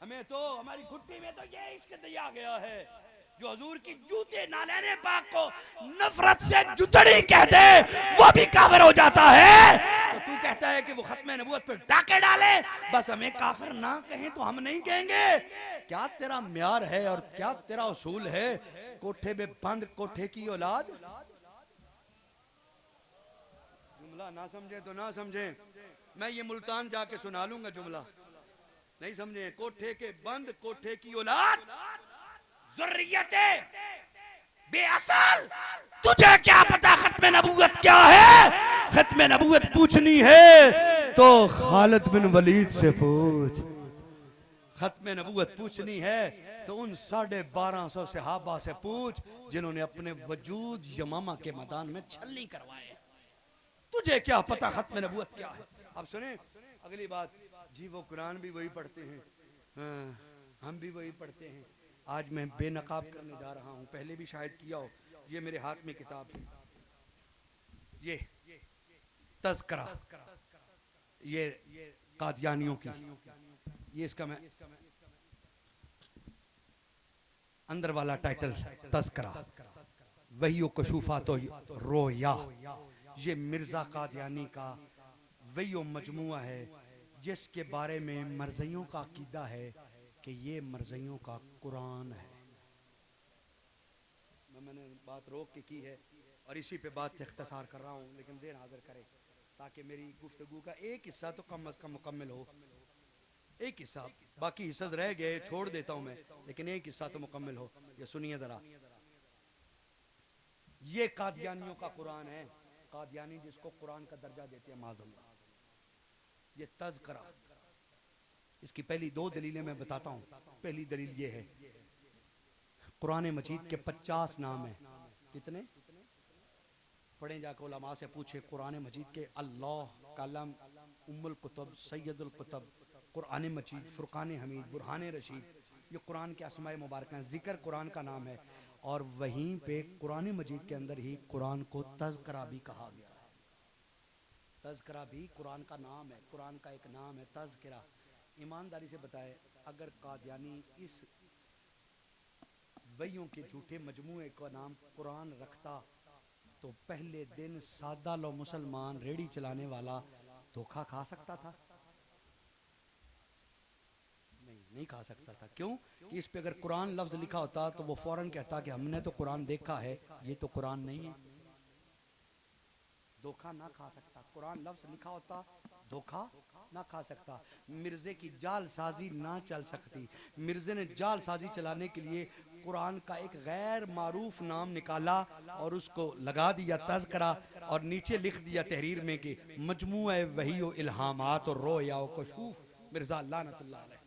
हमें तो हमारी घुट्टी में तो ये इश्क दिया गया है जो हजूर की जूते नालेने पाक को नफरत से जुतड़ी कहते वो भी काफिर हो जाता है। तो तू कहता है कि वो खत्म नबूवत पे डाके डाले, बस हमें काफिर ना कहें तो हम नहीं कहेंगे। क्या तेरा म्यार है और क्या तेरा उसूल है? कोठे में बंद कोठे की औलाद। जुमला ना समझे तो ना समझे, मैं ये मुल्तान जाके सुना लूंगा जुमला, नहीं समझे? कोठे के बंद कोठे की औलाद ज़ुर्रियते बेअसल, तुझे क्या पता खत्म नबूवत क्या है? खत्म नबूवत पूछनी है तो खालिद बिन वलीद से पूछ। खत्म नबूवत पूछनी है तो उन 1250 सहाबा से पूछ जिन्होंने अपने वजूद यमामा के मैदान में छलनी करवाए। तुझे क्या पता खत्म नबूवत क्या है? अब सुने अगली बात। जी वो कुरान भी वही पढ़ते हैं, हम भी वही पढ़ते हैं। आज मैं बेनकाब करने जा रहा हूं, पहले भी शायद किया हो। ये मेरे हाथ में किताब है, ये तज़किरा, ये कादियानियों की, ये इसका मैं अंदर वाला टाइटल तज़किरा, वही कशूफा तो रोया। ये मिर्जा कादियानी का वही मजमुआ है जिसके बारे में मरज़इयों का अकीदा है कि ये मरज़इयों का कुरान है। मैंने बात रोक के की है और इसी पे बात इख्तिसार कर रहा हूँ, लेकिन देर हाजिर करे ताकि मेरी गुफ्तगू का एक हिस्सा तो कम अज़ कम मुकम्मल हो। एक हिस्सा, बाकी हिस्सा रह गए छोड़ देता हूँ मैं, लेकिन एक हिस्सा तो मुकम्मल हो। ये सुनिए जरा, ये कादियानियों का कुरान है। कादियानी जिसको कुरान का दर्जा देते हैं माज़अल्लाह। ये तज़किरा, इसकी पहली 2 दलीलें मैं बताता हूँ। पहली दलील ये है, कुरान मजीद के 50 नाम है। कितने पढ़े? जाकर उलमा से पूछे। कुरान मजीद के अल्लाह, कलम, उम्मुल कुतुब, सैयदुल कुतुब, कुरान मजीद, फुरकान हमीद, बुरहान रशीद, ये कुरान के अस्माए मुबारक हैं। जिक्र कुरान का नाम है और वहीं पे कुरान मजीद के अंदर ही कुरान को तज़किरा भी कहा गया है। तज़किरा भी कुरान का नाम है, कुरान का एक नाम है तज़किरा। ईमानदारी से बताए, अगर कादियानी इस वहियों के झूठे मजमूए का नाम कुरान रखता तो पहले दिन सादा लो मुसलमान रेड़ी चलाने वाला धोखा खा सकता था? नहीं खा सकता था। क्यों? कि इस पे अगर कुरान लफ्ज लिखा होता तो वो फौरन कहता कि हमने तो कुरान देखा है, ये तो कुरान नहीं है। धोखा ना खा सकता। कुरान लफ्ज लिखा होता, धोखा ना खा सकता। मिर्जे की जालसाजी ना चल सकती। मिर्जे ने जालसाजी चलाने के लिए कुरान का एक गैर मारूफ नाम निकाला और उसको लगा दिया तज़किरा, और नीचे लिख दिया तहरीर में कि मजमूआ वही इल्हामात और रोया व कशूफ मिर्जा लानतुल्लाह अलैह,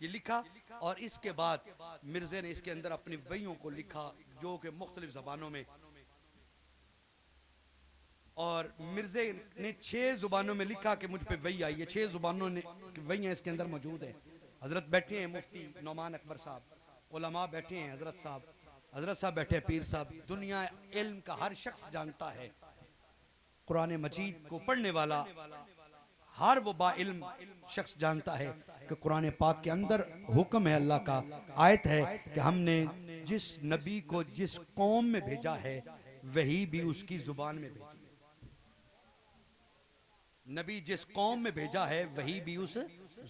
ये लिखा। और इसके बाद मिर्जे ने इसके अंदर अपनी वहियों को लिखा जो कि मुख्तलिफ ज़बानों में, और मिर्जे ने 6 ज़ुबानों में लिखा कि मुझ पे वही आई है। 6 ज़ुबानों ने वही इसके अंदर मौजूद है। हजरत बैठे हैं मुफ्ती नौमान अकबर साहब, उलमा बैठे हैं, हजरत साहब बैठे हैं, पीर साहब। दुनिया इल्म का हर शख्स जानता है, कुरान मजीद को पढ़ने वाला हर वो बाइल्म शख्स जानता है कि कुरान पाक के अंदर हुक्म है, अल्लाह का आयत है कि हमने जिस नबी को जिस कौम में भेजा है वही भी उसकी जुबान में भेजी है। नबी जिस कौम में भेजा है वही भी उस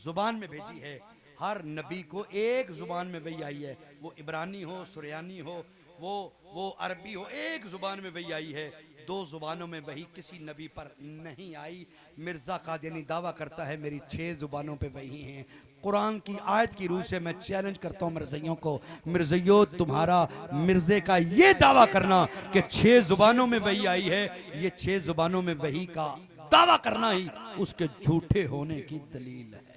जुबान में भेजी है। हर नबी को एक जुबान में वही आई है, वो इब्रानी हो, सुरयानी हो, वो अरबी हो, एक जुबान में वही आई है। 2 जुबानों में वही किसी नबी पर नहीं आई। मिर्जा कादियानी दावा करता है मेरी 6 जुबानों पे वही हैं। कुरान की आयत की रूह से मैं चैलेंज करता हूँ मिर्ज़इयों को, मिर्ज़इयों तुम्हारा मिर्जे का ये दावा करना कि 6 जुबानों में वही आई है, ये 6 जुबानों में वही का दावा करना ही उसके झूठे होने की दलील है।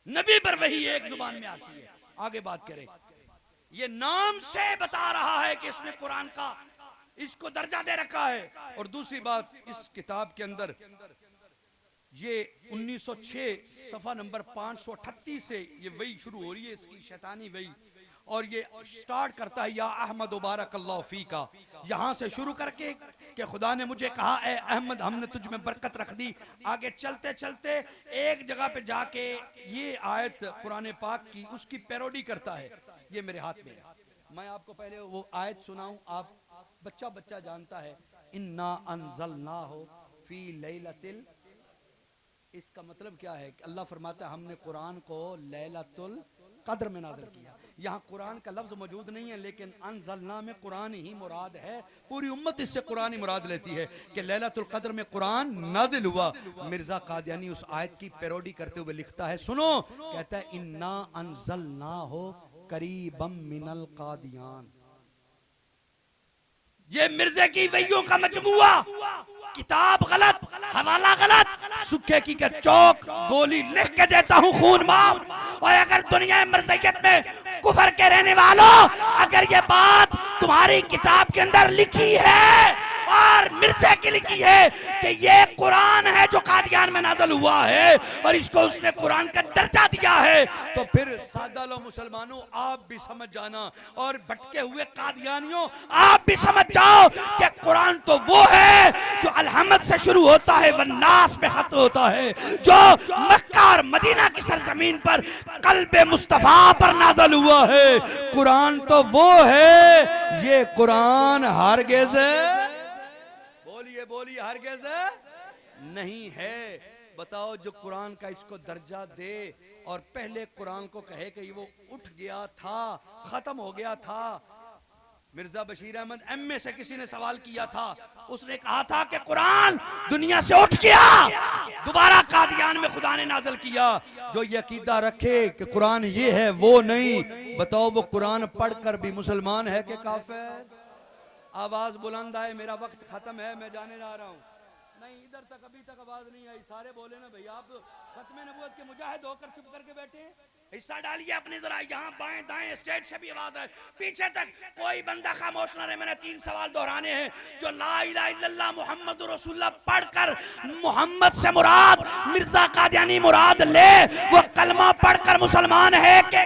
नबी पर वही एक जुबान में आती है। आगे बात करें, ये नाम से बता रहा है कि इसने कुरान का इसको दर्जा दे रखा है। और दूसरी बात, इस किताब के अंदर ये 1906 सफा नंबर 538 से ये वही शुरू हो रही है, इसकी शैतानी वही, और ये स्टार्ट करता है या अहमद बारक अल्लाह फी का, यहाँ से शुरू करके कि खुदा ने मुझे कहा ए अहमद हमने तुझ में बरकत रख दी। आगे चलते चलते एक जगह पे जाके ये आयत कुरान पाक की उसकी पैरोडी करता है। ये मेरे हाथ में है, मैं आपको पहले वो आयत सुनाऊं, आप बच्चा बच्चा जानता है, इन्ना अंज़लनाहु फी लैलतिल, इसका मतलब क्या है कि अल्लाह फरमाता है हमने कुरान को लैलतुल कद्र में नाज़िल किया। यहाँ कुरान का लफ्ज मौजूद नहीं है, लेकिन अनज़लना में कुरान ही मुराद है। पूरी उम्मत इससे कुरान ही मुराद लेती है कि लैलतुल कद्र में कुरान नाजिल हुआ। मिर्जा कादियानी उस आयत की पैरोडी करते हुए लिखता है, सुनो, कहता है इन्ना अनज़लना हो करीबम मिनल कादियान। ये मिर्जे की वहियों का मजमुआ, किताब गलत, हवाला गलत, सुखे की के चौक गोली लिख के देता हूं, खून माफ। और अगर दुनिया मरज़ियत में कुफर के रहने वालों, अगर ये बात तुम्हारी किताब के अंदर लिखी है और मिर्जे की लिखी है कि ये कुरान है जो कादियान में नाज़िल हुआ है और इसको उसने कुरान का दर्जा दिया है, तो फिर सादा लो मुसलमानों, आप भी समझ जाना, और भटके हुए कादियानियों आप भी समझ जाओ कि कुरान तो वो है जो अलहमद से शुरू होता है वन्नास में खत्म होता है, जो मक्का और मदीना की सरजमीन पर कल्बे मुस्तफा पर नाज़िल हुआ है। कुरान तो वो है, ये कुरान हरगिज़, बोलिए बोलिए, हरगिज़ नहीं है। बताओ जो कुरान का इसको दर्जा दे और पहले कुरान को कहे कि वो उठ गया था, खत्म हो गया था। मिर्जा बशीर अहमद एमए से किसी ने सवाल किया था, उसने कहा था कि कुरान दुनिया से उठ गया, दोबारा कादियान में खुदा ने नाज़िल किया। जो ये अकीदा रखे कि कुरान ये है वो नहीं, बताओ वो कुरान पढ़कर भी मुसलमान है कि काफिर? आवाज बुलंद आए, मेरा वक्त खत्म है, मैं जाने जा रहा हूँ। नहीं, इधर तक अभी तक आवाज नहीं आई, सारे बोले ना भैया, आप खत्मे नबूवत के मुजाहिद होकर चुप करके बैठे। हिस्सा डालिए अपनी, जरा यहाँ बाएं दाएं स्टेज से भी आवाज है, पीछे तक कोई बंदा खामोश ना रहे। मैंने 3 सवाल दोहराने हैं। जो ला इलाहा इल्लल्लाह मुहम्मद रसूलुल्लाह पढ़कर मुहम्मद से मुराद मिर्जा कादियानी मुराद ले, वो कलमा पढ़कर मुसलमान है कि?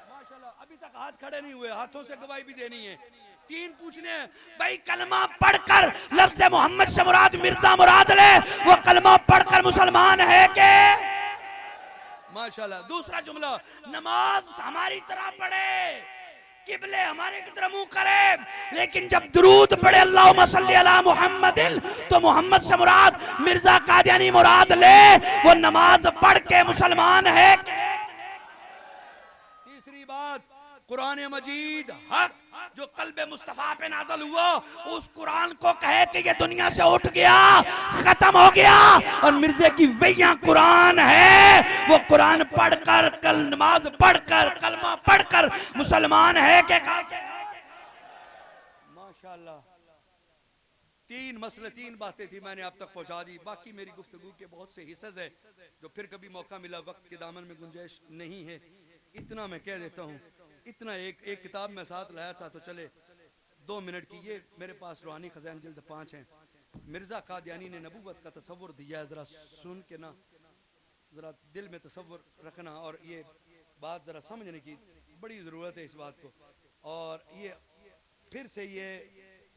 माशाल्लाह, अभी तक हाथ खड़े नहीं हुए, हाथों से गवाही भी देनी है। 3 पूछने हैं भाई, कलमा पढ़कर लफ्ज़ मोहम्मद से मुराद मिर्जा मुराद ले, वो कलमा पढ़कर मुसलमान है के? माशाल्लाह। दूसरा जुमला, नमाज हमारी तरह पढ़े, किबले हमारे की तरह मुंह करे, लेकिन जब दुरूद पढ़े अल्लाहुम्मा सल्ली अला मुहम्मदिन, तो मोहम्मद से मुराद मिर्जा कादियानी मुराद ले, वो नमाज पढ़ के मुसलमान है के? तीसरी बात, कुरान मजीद हक जो कल्बे मुस्तफा पे नाज़िल हुआ, उस कुरान को कहे कि ये दुनिया से उठ गया, खत्म हो गया, और मिर्जे की वहियां कुरान है, वो कुरान पढ़कर, कल नमाज पढ़कर, कलमा पढ़कर मुसलमान है कि? माशाल्लाह। 3 मसले, 3 बातें थी, मैंने आप तक पहुंचा दी। बाकी मेरी गुफ्तगू के बहुत से हिस्से है जो फिर कभी मौका मिला, वक्त के दामन में गुंजाइश नहीं है। इतना मैं कह देता हूँ, इतना एक किताब मैं साथ लाया था, तो चले 2 मिनट की, ये मेरे पास रूहानी खजान जिल्द 5 है। मिर्जा कादियानी ने नबूवत का तसव्वुर दिया है, जरा सुन के ना, जरा दिल में तसव्वुर रखना, और ये बात जरा समझने की बड़ी ज़रूरत है इस बात को। और ये फिर से ये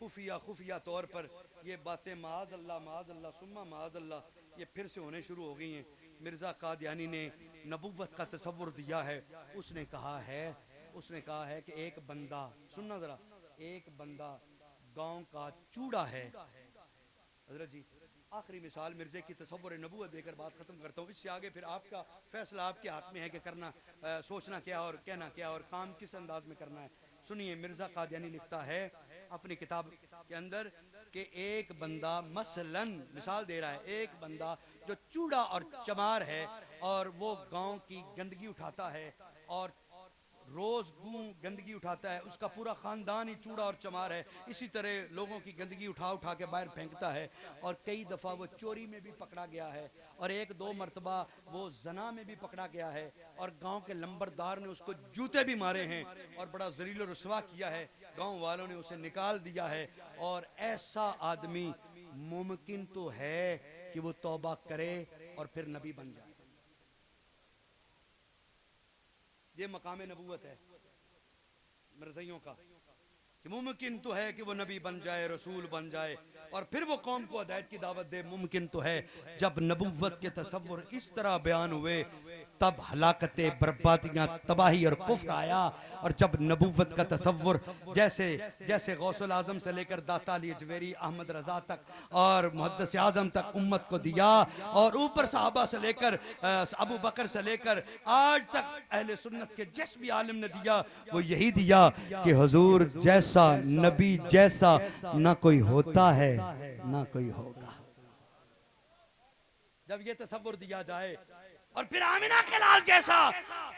खुफिया तौर पर ये बातें माअज़ल्लाह सुम्मा माअज़ल्लाह ये फिर से होने शुरू हो गई हैं। मिर्जा कादियानी ने नबूवत का तसव्वुर दिया है। उसने कहा है कि एक बंदा, सुनना जरा, एक बंदा गांव का चूड़ा है। हजरत जी, आखिरी मिसाल मिर्जे की तसव्वुर नबूवत देकर बात खत्म करता हूँ। इससे आगे फिर आपका फैसला आपके हाथ में है कि करना, सोचना क्या और कहना क्या और काम किस अंदाज में करना है। सुनिए, मिर्जा कादियानी लिखता है अपनी किताब के अंदर कि एक बंदा, मसलन मिसाल दे रहा है, एक बंदा जो चूड़ा और चमार है और वो गांव की गंदगी उठाता है और रोज गंदगी उठाता है, उसका पूरा खानदान ही चूड़ा और चमार है। इसी तरह लोगों की गंदगी उठा के बाहर फेंकता है, और कई दफ़ा वो चोरी में भी पकड़ा गया है, और 1-2 मरतबा वो जना में भी पकड़ा गया है, और गांव के लंबरदार ने उसको जूते भी मारे हैं और बड़ा जलील रुसवा किया है, गांव वालों ने उसे निकाल दिया है। और ऐसा आदमी मुमकिन तो है कि वो तौबा करे और फिर नबी बन जाए। ये मकाम नबूवत है मिर्ज़ियों का। कि मुमकिन तो है कि वो नबी बन जाए, रसूल बन जाए और फिर वो कौम को हिदायत की दावत दे। मुमकिन तो है। जब नबुव्वत के तसव्वुर इस तरह बयान हुए तब हलाकतें, बर्बादियां, तबाही और कुफ्र आया। और जब नबुव्वत का तसव्वुर जैसे जैसे गौसुल आजम से लेकर दाता अली अजमेरी, अहमद रजा तक और मुहद्दिस आजम तक उम्मत को दिया, और ऊपर सहाबा से लेकर अबू बकर से लेकर आज तक अहले सुन्नत के जिस भी आलिम ने दिया वो यही दिया कि हुजूर जैसा, नबी जैसा ना कोई होता है ना कोई होगा। जब ये तसव्वुर दिया जाए और फिर आमिना के लाल जैसा,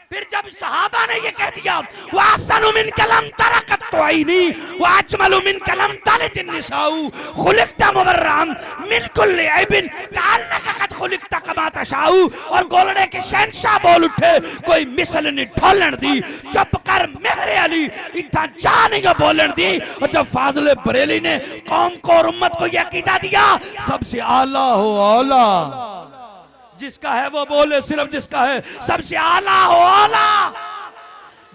फिर जब सहाबा ने ये कह दिया वासनु मिन कलम तरकत तोइनी वाजमलु मिन कलम तलतिन निसाउ खुलिकता मुबर्रम मिन कुल्ली ऐबिन कान्नका कद खुलिकता कमा तशाउ, और गोलड़े के शहंशाह बोल उठे कोई मिसल ने ढोलन दी, चुप कर मेहरे अली इतना जानेगा बोलन दी। और जब फाजिल बरेली ने कौम को और उम्मत को यह अकीदा दिया सबसे आला हो आला, जिसका है वो बोले सिर्फ जिसका है, सबसे आला हो आला,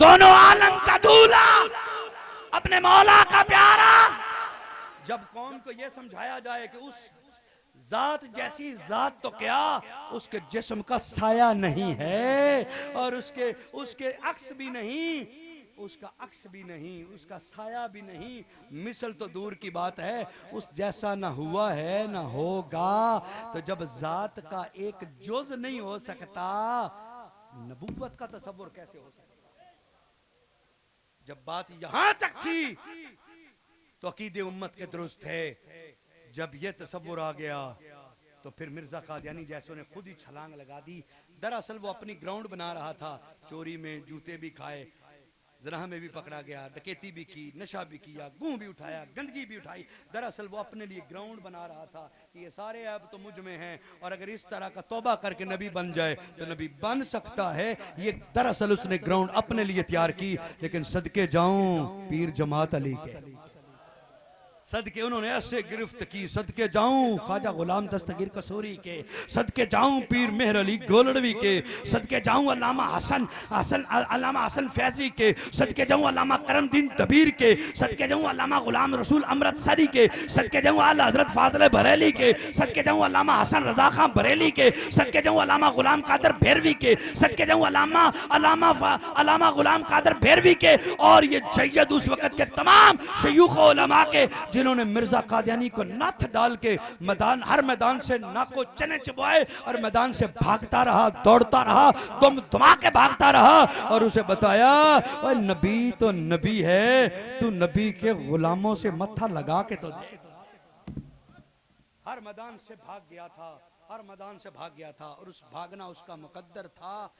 दोनों आलम का दूल्हा, अपने मौला का प्यारा। जब कौम को यह समझाया जाए कि उस जात जैसी जात तो क्या उसके जिस्म का साया नहीं है और उसके अक्स भी नहीं, उसका अक्स भी नहीं, उसका साया भी नहीं, मिसल तो दूर की बात है, उस जैसा ना हुआ है ना होगा। तो जब जात का एक जुज नहीं हो सकता, नबुव्वत का तसव्वुर कैसे हो सकता? जब बात यहां तक थी तो अकीदे उम्मत के दुरुस्त है। जब ये तसव्वुर आ गया तो फिर मिर्जा कादियानी जैसे ने खुद ही छलांग लगा दी। दरअसल वो अपनी ग्राउंड बना रहा था, चोरी में जूते भी खाए, ज़राह में भी पकड़ा गया, डकैती भी की, नशा भी किया, गूं भी उठाया, गंदगी भी उठाई। दरअसल वो अपने लिए ग्राउंड बना रहा था कि ये सारे ऐब तो मुझ में हैं और अगर इस तरह का तौबा करके नबी बन जाए तो नबी बन सकता है। ये दरअसल उसने ग्राउंड अपने लिए तैयार की। लेकिन सदके जाऊं पीर जमात अली के, सदके उन्होंने ऐसे गिरफ्त की, सदके जाऊं ख्वाजा गुलाम दस्तगीर कसूरी के, सदके जाऊं पीर मेहर अली गोलड़वी के, सदके जाऊं अल्लामा हसन फैजी के, सदके जाऊं अल्लामा करमदीन दबीर के, सदके जाऊं अल्लामा गुलाम रसूल अमृतसरी के, सदके जाऊं आला हजरत फाजिल बरेली के, सदके जाऊं अल्लामा हसन रजा खां बरेली के, सदके जाऊं अल्लामा गुलाम कादर भैरवी के, सदके जाऊं अल्लामा गुलाम कादर भैरवी के, और ये जय्यद उस वक्त के तमाम शयूख उलमा के जिन्होंने मिर्जा कादियानी को नथ डाल के हर मैदान से नाक को चने चबवाए और मैदान से भागता रहा, दौड़ता रहा, तुम के भागता रहा और उसे बताया ओए नबी तो नबी है, तू नबी के गुलामों से मत्था लगा के तो देख। हर मैदान से भाग गया था, हर मैदान से भाग गया था और उस भागना उसका मुकद्दर था।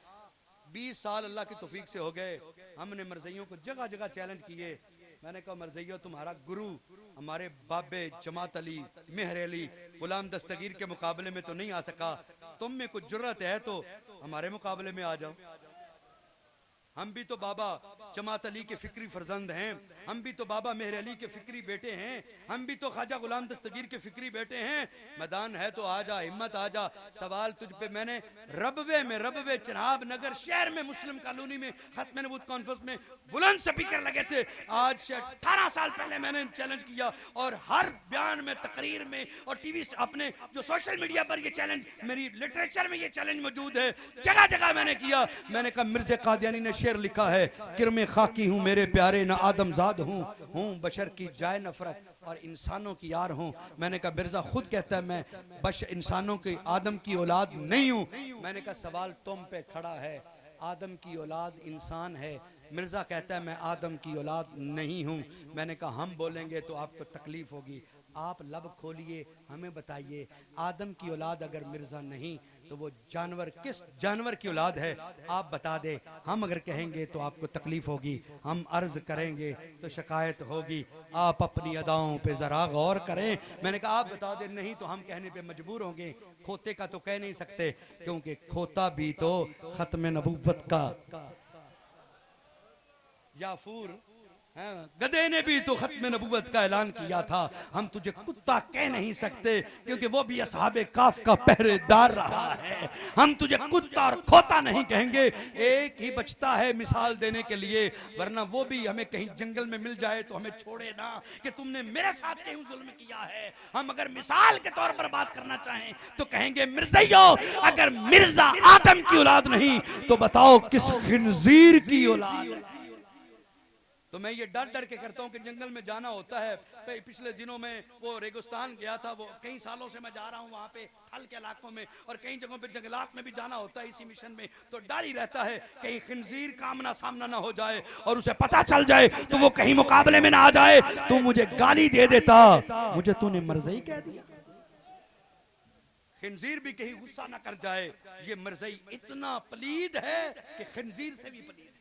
20 साल अल्लाह की तौफीक से हो गए। हमने मरज़इयों को जगह जगह चैलेंज किए। मैंने कहा मरज़इयों तुम्हारा गुरु हमारे बाबे जमात अली मेहर अली गुलाम दस्तगीर के मुकाबले में तो नहीं आ सका, तुम में कुछ जुर्रत है तो हमारे मुकाबले में आ जाओ। हम भी तो बाबा जमात अली के फिक्री फर्जंद हैं, हम भी तो बाबा मेहर अली के फिक्री बेटे हैं, हम भी तो ख्वाजा गुलाम दस्तगीर के फिक्री बेटे हैं। मैदान है तो आ जा, हिम्मत आ जा। सवाल तुझ पे मैंने रबवे चनाब नगर शहर में मुस्लिम कॉलोनी में खत्म नबूत कॉन्फ्रेंस में बुलंद स्पीकर लगे थे। आज से 18 साल पहले मैंने चैलेंज किया और हर बयान में, तकरीर में और टीवी अपने जो सोशल मीडिया पर ये चैलेंज, मेरी लिटरेचर में ये चैलेंज मौजूद है, जगह जगह मैंने किया। मैंने कहा मिर्जा कादियानी ने शेर लिखा है, किरमे खाकी हूँ मेरे प्यारे न आदमजाद हूँ बशर की जाए नफरत और इंसानों की यार हूँ। मैंने कहा मिर्जा खुद कहता है मैं इंसानों की आदम की औलाद नहीं हूँ। मैंने कहा सवाल तुम पे खड़ा है, आदम की औलाद इंसान है, मिर्जा कहता है मैं आदम की औलाद नहीं हूँ। मैंने कहा हम बोलेंगे तो आपको तकलीफ होगी, आप लब खोलिए, हमें बताइए आदम की औलाद अगर मिर्जा नहीं तो वो जानवर किस जानवर की औलाद है, आप बता दे। हम अगर कहेंगे तो आपको तकलीफ होगी, हम अर्ज करेंगे तो शिकायत होगी, आप अपनी अदाओं पे जरा गौर करें। मैंने कहा आप बता दे, नहीं तो हम कहने पे मजबूर होंगे। खोते का तो कह नहीं सकते क्योंकि खोता भी तो खत्म नबूवत का। याफूर हाँ, गधे ने भी तो खत्म नबूवत का ऐलान किया था, हम तुझे कुत्ता कह नहीं सकते क्योंकि वो भी असहाबे काफ का पहरेदार रहा है। हम तुझे कुत्ता और खोता नहीं कहेंगे, एक ही बचता है मिसाल देने के लिए, वरना वो भी हमें कहीं जंगल में मिल जाए तो हमें छोड़े ना कि तुमने मेरे साथ कहीं जुल्म किया है। हम अगर मिसाल के तौर पर बात करना चाहें तो कहेंगे मिर्ज़ाइयो, अगर मिर्जा आदम की औलाद नहीं तो बताओ किस खिंजीर की औलाद है। तो मैं ये डर डर के करता हूँ कि जंगल में जाना होता है। पिछले दिनों में वो रेगिस्तान गया था, वो कई सालों से मैं जा रहा हूँ वहाँ पे थल के इलाकों में, और कई जगहों पे जंगलात में भी जाना होता है इसी मिशन में। तो डर ही रहता है कहीं खिंजीर का आमना सामना ना हो जाए और उसे पता चल जाए तो वो कहीं मुकाबले में ना आ जाए। तू मुझे गाली दे देता, मुझे तूने मर्ज़ई कह दिया। खिंजीर भी कहीं गुस्सा ना कर जाए, ये मर्ज़ई इतना पलीद है कि खिंजीर से भी पलीद है।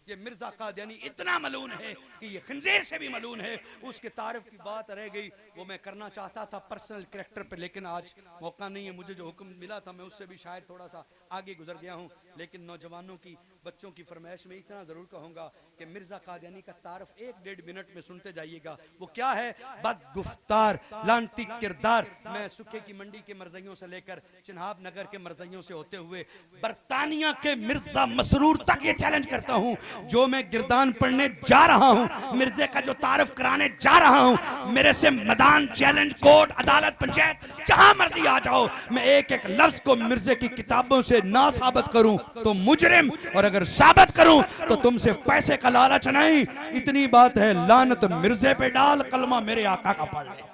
ये मिर्जा कादियानी इतना मलून है कि ये खंजीर से भी मलून है। उसके तारीफ की बात रह गई, वो मैं करना चाहता था पर्सनल कैरेक्टर पे, लेकिन आज मौका नहीं है। मुझे जो हुक्म मिला था मैं उससे भी शायद थोड़ा सा आगे गुजर गया हूँ, लेकिन नौजवानों की, बच्चों की फरमाइश में इतना जरूर कहूँगा कि मिर्जा कादियानी का तारीफ 1-1.5 मिनट में सुनते जाइएगा। वो क्या है? बदगुफ्तार, लानती किरदार। मैं सुखे की मंडी के मर्ज़इयों से लेकर चिन्हाब नगर के मर्ज़इयों से होते हुए बरतानिया के मिर्जा मसरूर तक ये चैलेंज करता हूँ, जो मैं गिरदान पढ़ने जा रहा हूं, मिर्जे का जो तारफ कराने जा रहा हूं, मेरे से मैदान, चैलेंज, कोर्ट, अदालत, पंचायत, जहां मर्जी आ जाओ, मैं एक एक लफ्ज को मिर्जे की किताबों से ना साबित करूं तो मुजरिम, और अगर साबित करूं तो तुमसे पैसे का लालच नहीं। इतनी बात है, लानत मिर्जे पे डाल, कलमा मेरे आका का पढ़ ले।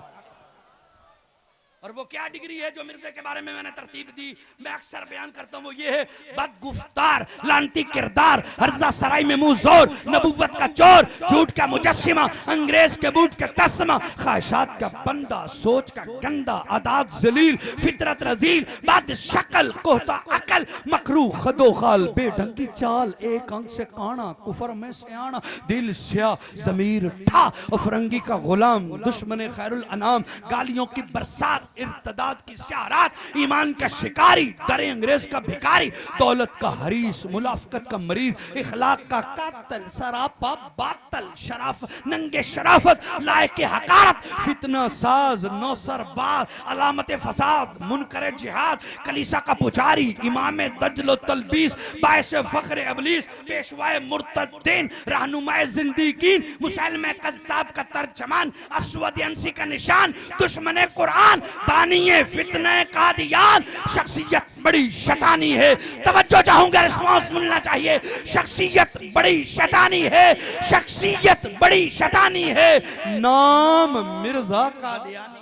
और वो क्या डिग्री है जो मिर्जे के बारे में मैंने तरतीब दी, मैं अक्सर बयान करता हूँ, वो ये है बदगुफ्तार, लानती किरदार, हर्जा सराय में मुंह जोर, नबूवत का चोर, झूठ का मुजस्सिमा, अंग्रेज के बूट का तस्मा, ख्वाहिशात का बंदा, सोच का गंदा, आदात जलील, फितरत रजील, बाद शक्ल, कोहता अकल, मकरू खदो खाल, बेढंगी चाल, एक अंग से काना, कुफर में सियाना, दिल स्या, जमीर ठा, फरंगी का गुलाम, दुश्मन खैरुल अनाम, गालियों की बरसात, इर्तदाद की सियारात, ईमान का शिकारी, दरे अंग्रेज का भिखारी, दौलत का हरीस, मुलाफकत का मरीज, इखलाक का कातल, सरापा बातल, शराफ नंगे शराफत, लायक हकारत, फितना साज, नौसरबाज, अलामत फसाद, मुनकर जिहाद, कलीसा का पुजारी, इमाम दज्ल तलबीस, बायस फख्र अबलीस, पेशवाए मुर्तद्दीन, रहनुमाए जिंदगीन, मुसलमान कज़्ज़ाब का तर्जमान, अस्वद अंसी का निशान, दुश्मन कुरान, बानिए फितने कादियान, शख्सियत बड़ी शैतानी है। तवज्जो चाहूंगा, रिस्पांस मिलना चाहिए। शख्सियत बड़ी शैतानी है, शख्सियत बड़ी शैतानी है, नाम मिर्जा कादियानी।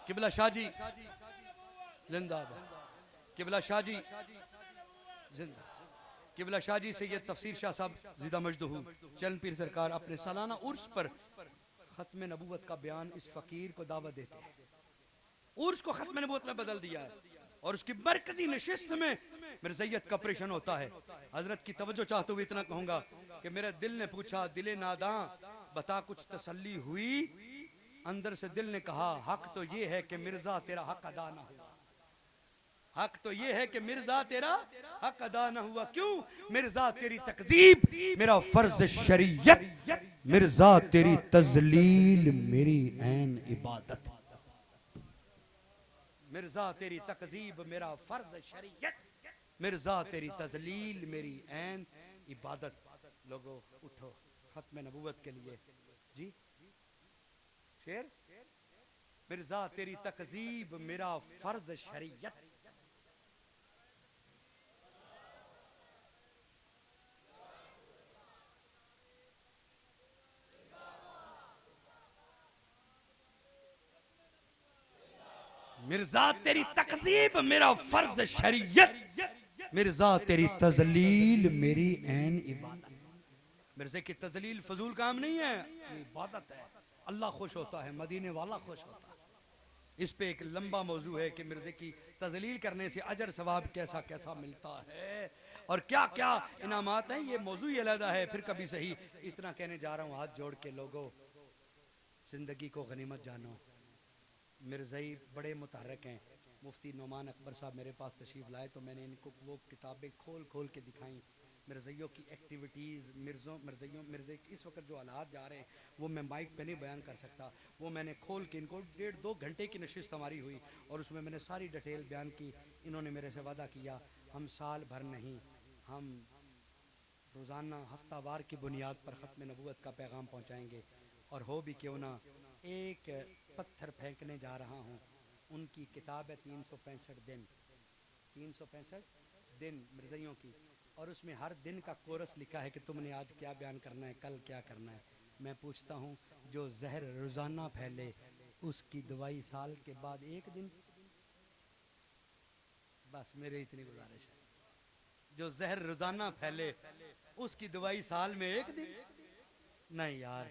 किबला शाहजी जिंदाबाद, किबला शाहजी जिंदा, किबला शाहजी से ये तफसीर शाह साहब जिदा मजदूह चलन पीर सरकार अपने सालाना उर्स पर खत्म नबूवत का बयान इस फकीर को दावत देते हैं। उर्स को खत्म नबूवत में बदल दिया है और उसकी मरकजी नशिस्त में मिर्ज़ैयत का ऑपरेशन होता है। हजरत की तवज्जो चाहते हुए इतना कहूंगा कि मेरे दिल ने पूछा, दिले नादां बता कुछ तसल्ली हुई? अंदर से दिल ने कहा, हक तो ये है कि मिर्जा तेरा हक अदा ना हुआ। हक तो ये है कि मिर्जा तेरा हक अदा ना हुआ। क्यों? मिर्जा तेरी तकजीब मेरा फर्ज शरीयत, मिर्जा तेरी तजलील मेरी ऐन इबादत। मिर्जा तेरी तकजीब मेरा फर्ज शरीयत, मिर्जा तेरी तजलील मेरी ऐन इबादत। लोगों उठो खत्म नबूवत के लिए जी। शेर, मिर्जा तेरी तकजीब मेरा फर्ज शरीयत, मिर्जा तेरी तकजीब मेरा फर्ज शरीयत, मिर्जा तेरी तजलील मेरी ऐन इबादत। मिर्जे की तजलील फजूल काम नहीं है, इबादत है। अल्लाह खुश होता है, मदीने वाला खुश होता है। इस पे एक लंबा मौजू है कि मिर्जे की तजलील करने से अजर सवाब कैसा कैसा मिलता है और क्या क्या इनामात हैं। ये मौजू ही अलहदा है, फिर कभी सही। इतना कहने जा रहा हूँ हाथ जोड़ के, लोगों जिंदगी को गनीमत जानो, मिर्ज़ई बड़े मुतहरक हैं। मुफ्ती नोमान अकबर साहब मेरे पास तशरीफ़ लाए तो मैंने इनको वो किताबें खोल खोल के दिखाई, मिर्ज़इयों की एक्टिविटीज़, मिर्ज़ई इस वक्त जो हालात जा रहे हैं वो मैं माइक पे नहीं बयान कर सकता। वो मैंने खोल के इनको 1.5-2 घंटे की नशिस्त हमारी हुई और उसमें मैंने सारी डिटेल बयान की। इन्होंने मेरे से वादा किया हम साल भर नहीं, हम रोज़ाना हफ्तावार की बुनियाद पर ख़त्म नबूवत का पैगाम पहुँचाएँगे। और हो भी क्यों ना एक पत्थर फेंकने जा रहा हूँ। उनकी किताब है 365 दिन, 365 दिन मिर्ज़इयों की, और उसमें हर दिन का कोरस लिखा है कि तुमने आज क्या बयान करना है, कल क्या करना है। मैं पूछता हूँ जो जहर रोज़ाना फैले उसकी दवाई साल के बाद एक दिन। बस मेरी इतनी गुजारिश है, जो जहर रोज़ाना फैले उसकी दवाई साल में एक दिन। नहीं यार,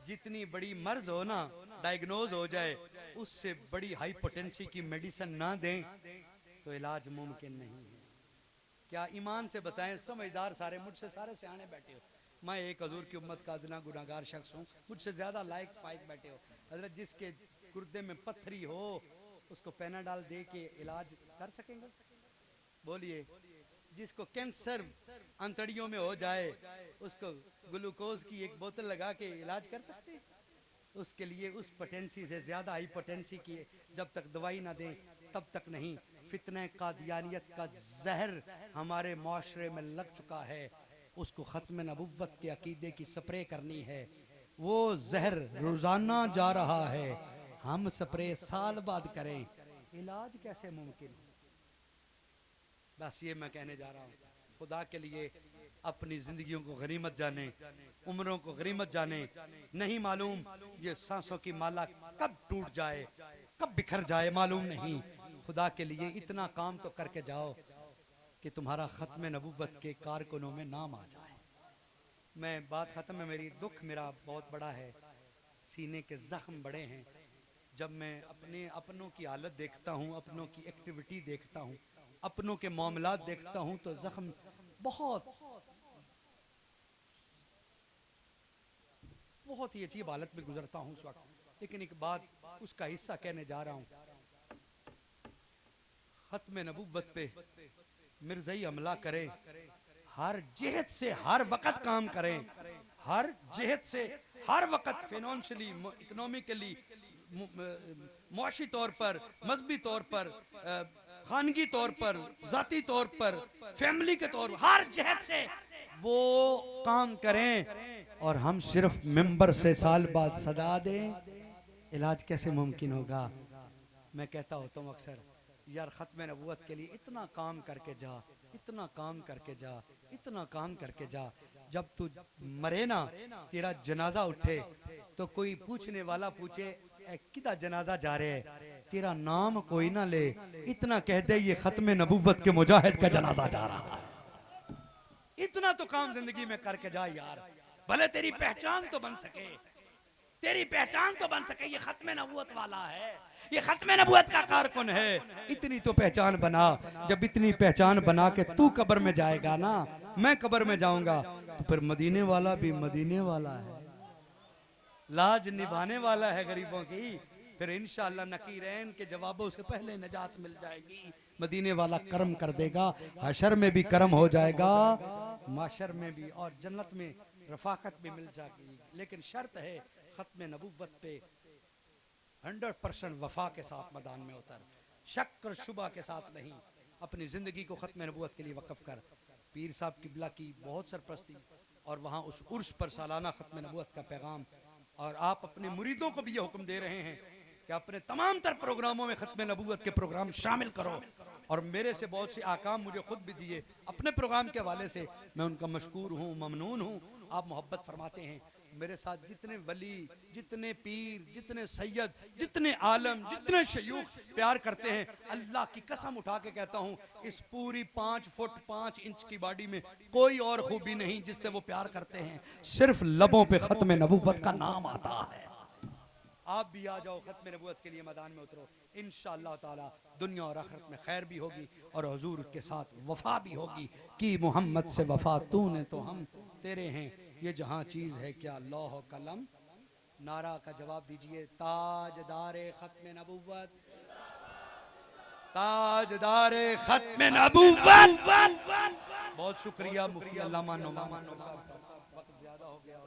जितनी बड़ी मर्ज हो ना, डायग्नोज हो जाए, उससे बड़ी हाइपोटेंसी की मेडिसिन ना दें तो इलाज मुमकिन नहीं है। क्या ईमान से बताएं, समझदार सारे मुझसे सारे सियाने बैठे हो, मैं एक हजूर की उम्मत का अदना गुनाहगार शख्स हूँ, मुझसे ज्यादा लायक फाइक बैठे हो। हजरत जिसके गुर्दे में पत्थरी हो उसको पैनाडाल दे के इलाज कर सकेंगे? बोलिए। जिसको कैंसर अंतड़ियों में हो जाए उसको ग्लूकोज की एक बोतल लगा के इलाज कर सकते? उसके लिए उस पोटेंसी से ज्यादा हाइपोटेंसी की जब तक दवाई ना दें तब तक नहीं। फितने कादियानियत का जहर हमारे माशरे में लग चुका है, उसको ख़त्म नबुव्वत के अकीदे की स्प्रे करनी है। वो जहर रोजाना जा रहा है, हम स्प्रे साल बाद करें, इलाज कैसे मुमकिन है? बस ये मैं कहने जा रहा हूँ। खुदा के लिए अपनी जिंदगियों को गनीमत जाने, उम्रों को गनीमत जाने। नहीं मालूम ये सांसों की माला कब टूट जाए, कब बिखर जाए, मालूम नहीं। खुदा के लिए इतना काम तो करके जाओ कि तुम्हारा ख़त्म नबुव्वत के कारकुनों में नाम आ जाए। मैं बात ख़त्म है मेरी। दुख मेरा बहुत बड़ा है, सीने के जख्म बड़े हैं। जब मैं अपनों की हालत देखता हूँ, अपनों की एक्टिविटी देखता हूँ, अपनों के मामलात देखता हूँ तो जख्म बहुत ही अजीब हालत में गुजरता हूँ उस वक्त। लेकिन एक बात उसका हिस्सा कहने जा रहा हूँ। ख़त्म नबुव्वत पे मिर्ज़ई हमला करें, हर जिहत से हर वक्त काम करें, हर जिहत से हर वक्त फाइनेंशियली, इकोनॉमिकली, मुआशी तौर पर, मजहबी तौर पर, खानगी तौर पर, जाती तौर पर, फैमिली के तौर पर, हर जिहत से वो काम करें और हम सिर्फ मेंबर से साल बाद सदा दें, इलाज कैसे मुमकिन होगा? मैं कहता होता हूँ अक्सर, यार ख़त्म नबुव्वत के लिए इतना काम करके जा, इतना काम करके जा, इतना काम करके जा। जब तू मरे ना, तेरा जनाजा उठे तो कोई पूछने वाला पूछे किदा जनाजा जा रहे है, तेरा नाम कोई ना ले, इतना कह दे ये ख़त्म नबुव्वत के मुजाहिद का जनाजा जा रहा है। इतना तो काम जिंदगी में करके जा यार, भले तेरी पहचान तो बन सके, तेरी पहचान तो बन सके, ये ख़त्म नबुव्वत वाला है, ये ख़त्म नबुव्वत का कारकुन है। इतनी तो पहचान बना। जब इतनी पहचान बना के तू कब्र में जाएगा ना, मैं कब्र में जाऊंगा, तो फिर मदीने वाला भी मदीने वाला है, लाज निभाने वाला है गरीबों की। फिर इंशाअल्लाह नकीरैन के जवाबों से पहले नजात मिल जाएगी। मदीने वाला करम कर देगा, हशर में भी करम हो जाएगा, माशर में भी, और जन्नत में रफाकत भी मिल जाएगी। लेकिन शर्त है ख़त्म नबुव्वत पे 100% वफा के साथ मैदान में उतर, शक और शुबा के साथ नहीं। अपनी जिंदगी को ख़त्म नबुव्वत के लिए वक़्फ़ कर। पीर साहब किबला की बहुत सरपरस्ती और वहाँ उस उर्स पर सालाना ख़त्म नबुव्वत का पैगाम, और आप अपने मुरीदों को भी ये हुक्म दे रहे हैं कि अपने तमाम तर प्रोग्रामों में ख़त्म नबुव्वत के प्रोग्राम शामिल करो। और मेरे से बहुत से आकाम मुझे खुद भी दिए अपने प्रोग्राम के हवाले से, मैं उनका मशकूर हूँ, ममनून हूँ। आप मोहब्बत फरमाते हैं। मेरे साथ जितने वली, जितने पीर, जितने सैयद, जितने आलम, जितने शयूख प्यार करते हैं, अल्लाह की कसम उठा के कहता हूँ, इस पूरी 5 फुट 5 इंच की बॉडी में कोई और खूबी नहीं जिससे वो प्यार करते हैं। सिर्फ लबों पे ख़त्म नबुव्वत का नाम आता है। आप भी आ जाओ, ख़त्म नबुव्वत के लिए मैदान में उतरो। इंशाअल्लाह ताला दुनिया और आखिरत में खैर भी होगी और हुजूर के साथ वफा भी होगी कि मोहम्मद से वफा तूने तो हम तेरे हैं। ये जहाँ चीज़ है क्या लौह कलम नारा का जवाब दीजिए। ताजदारे खत्म नबुव्वत, ताजदारे खत्म नबुव्वत। बहुत शुक्रिया मुफ्ती अल्लामा नौमान साहब, वक्त ज्यादा हो गया।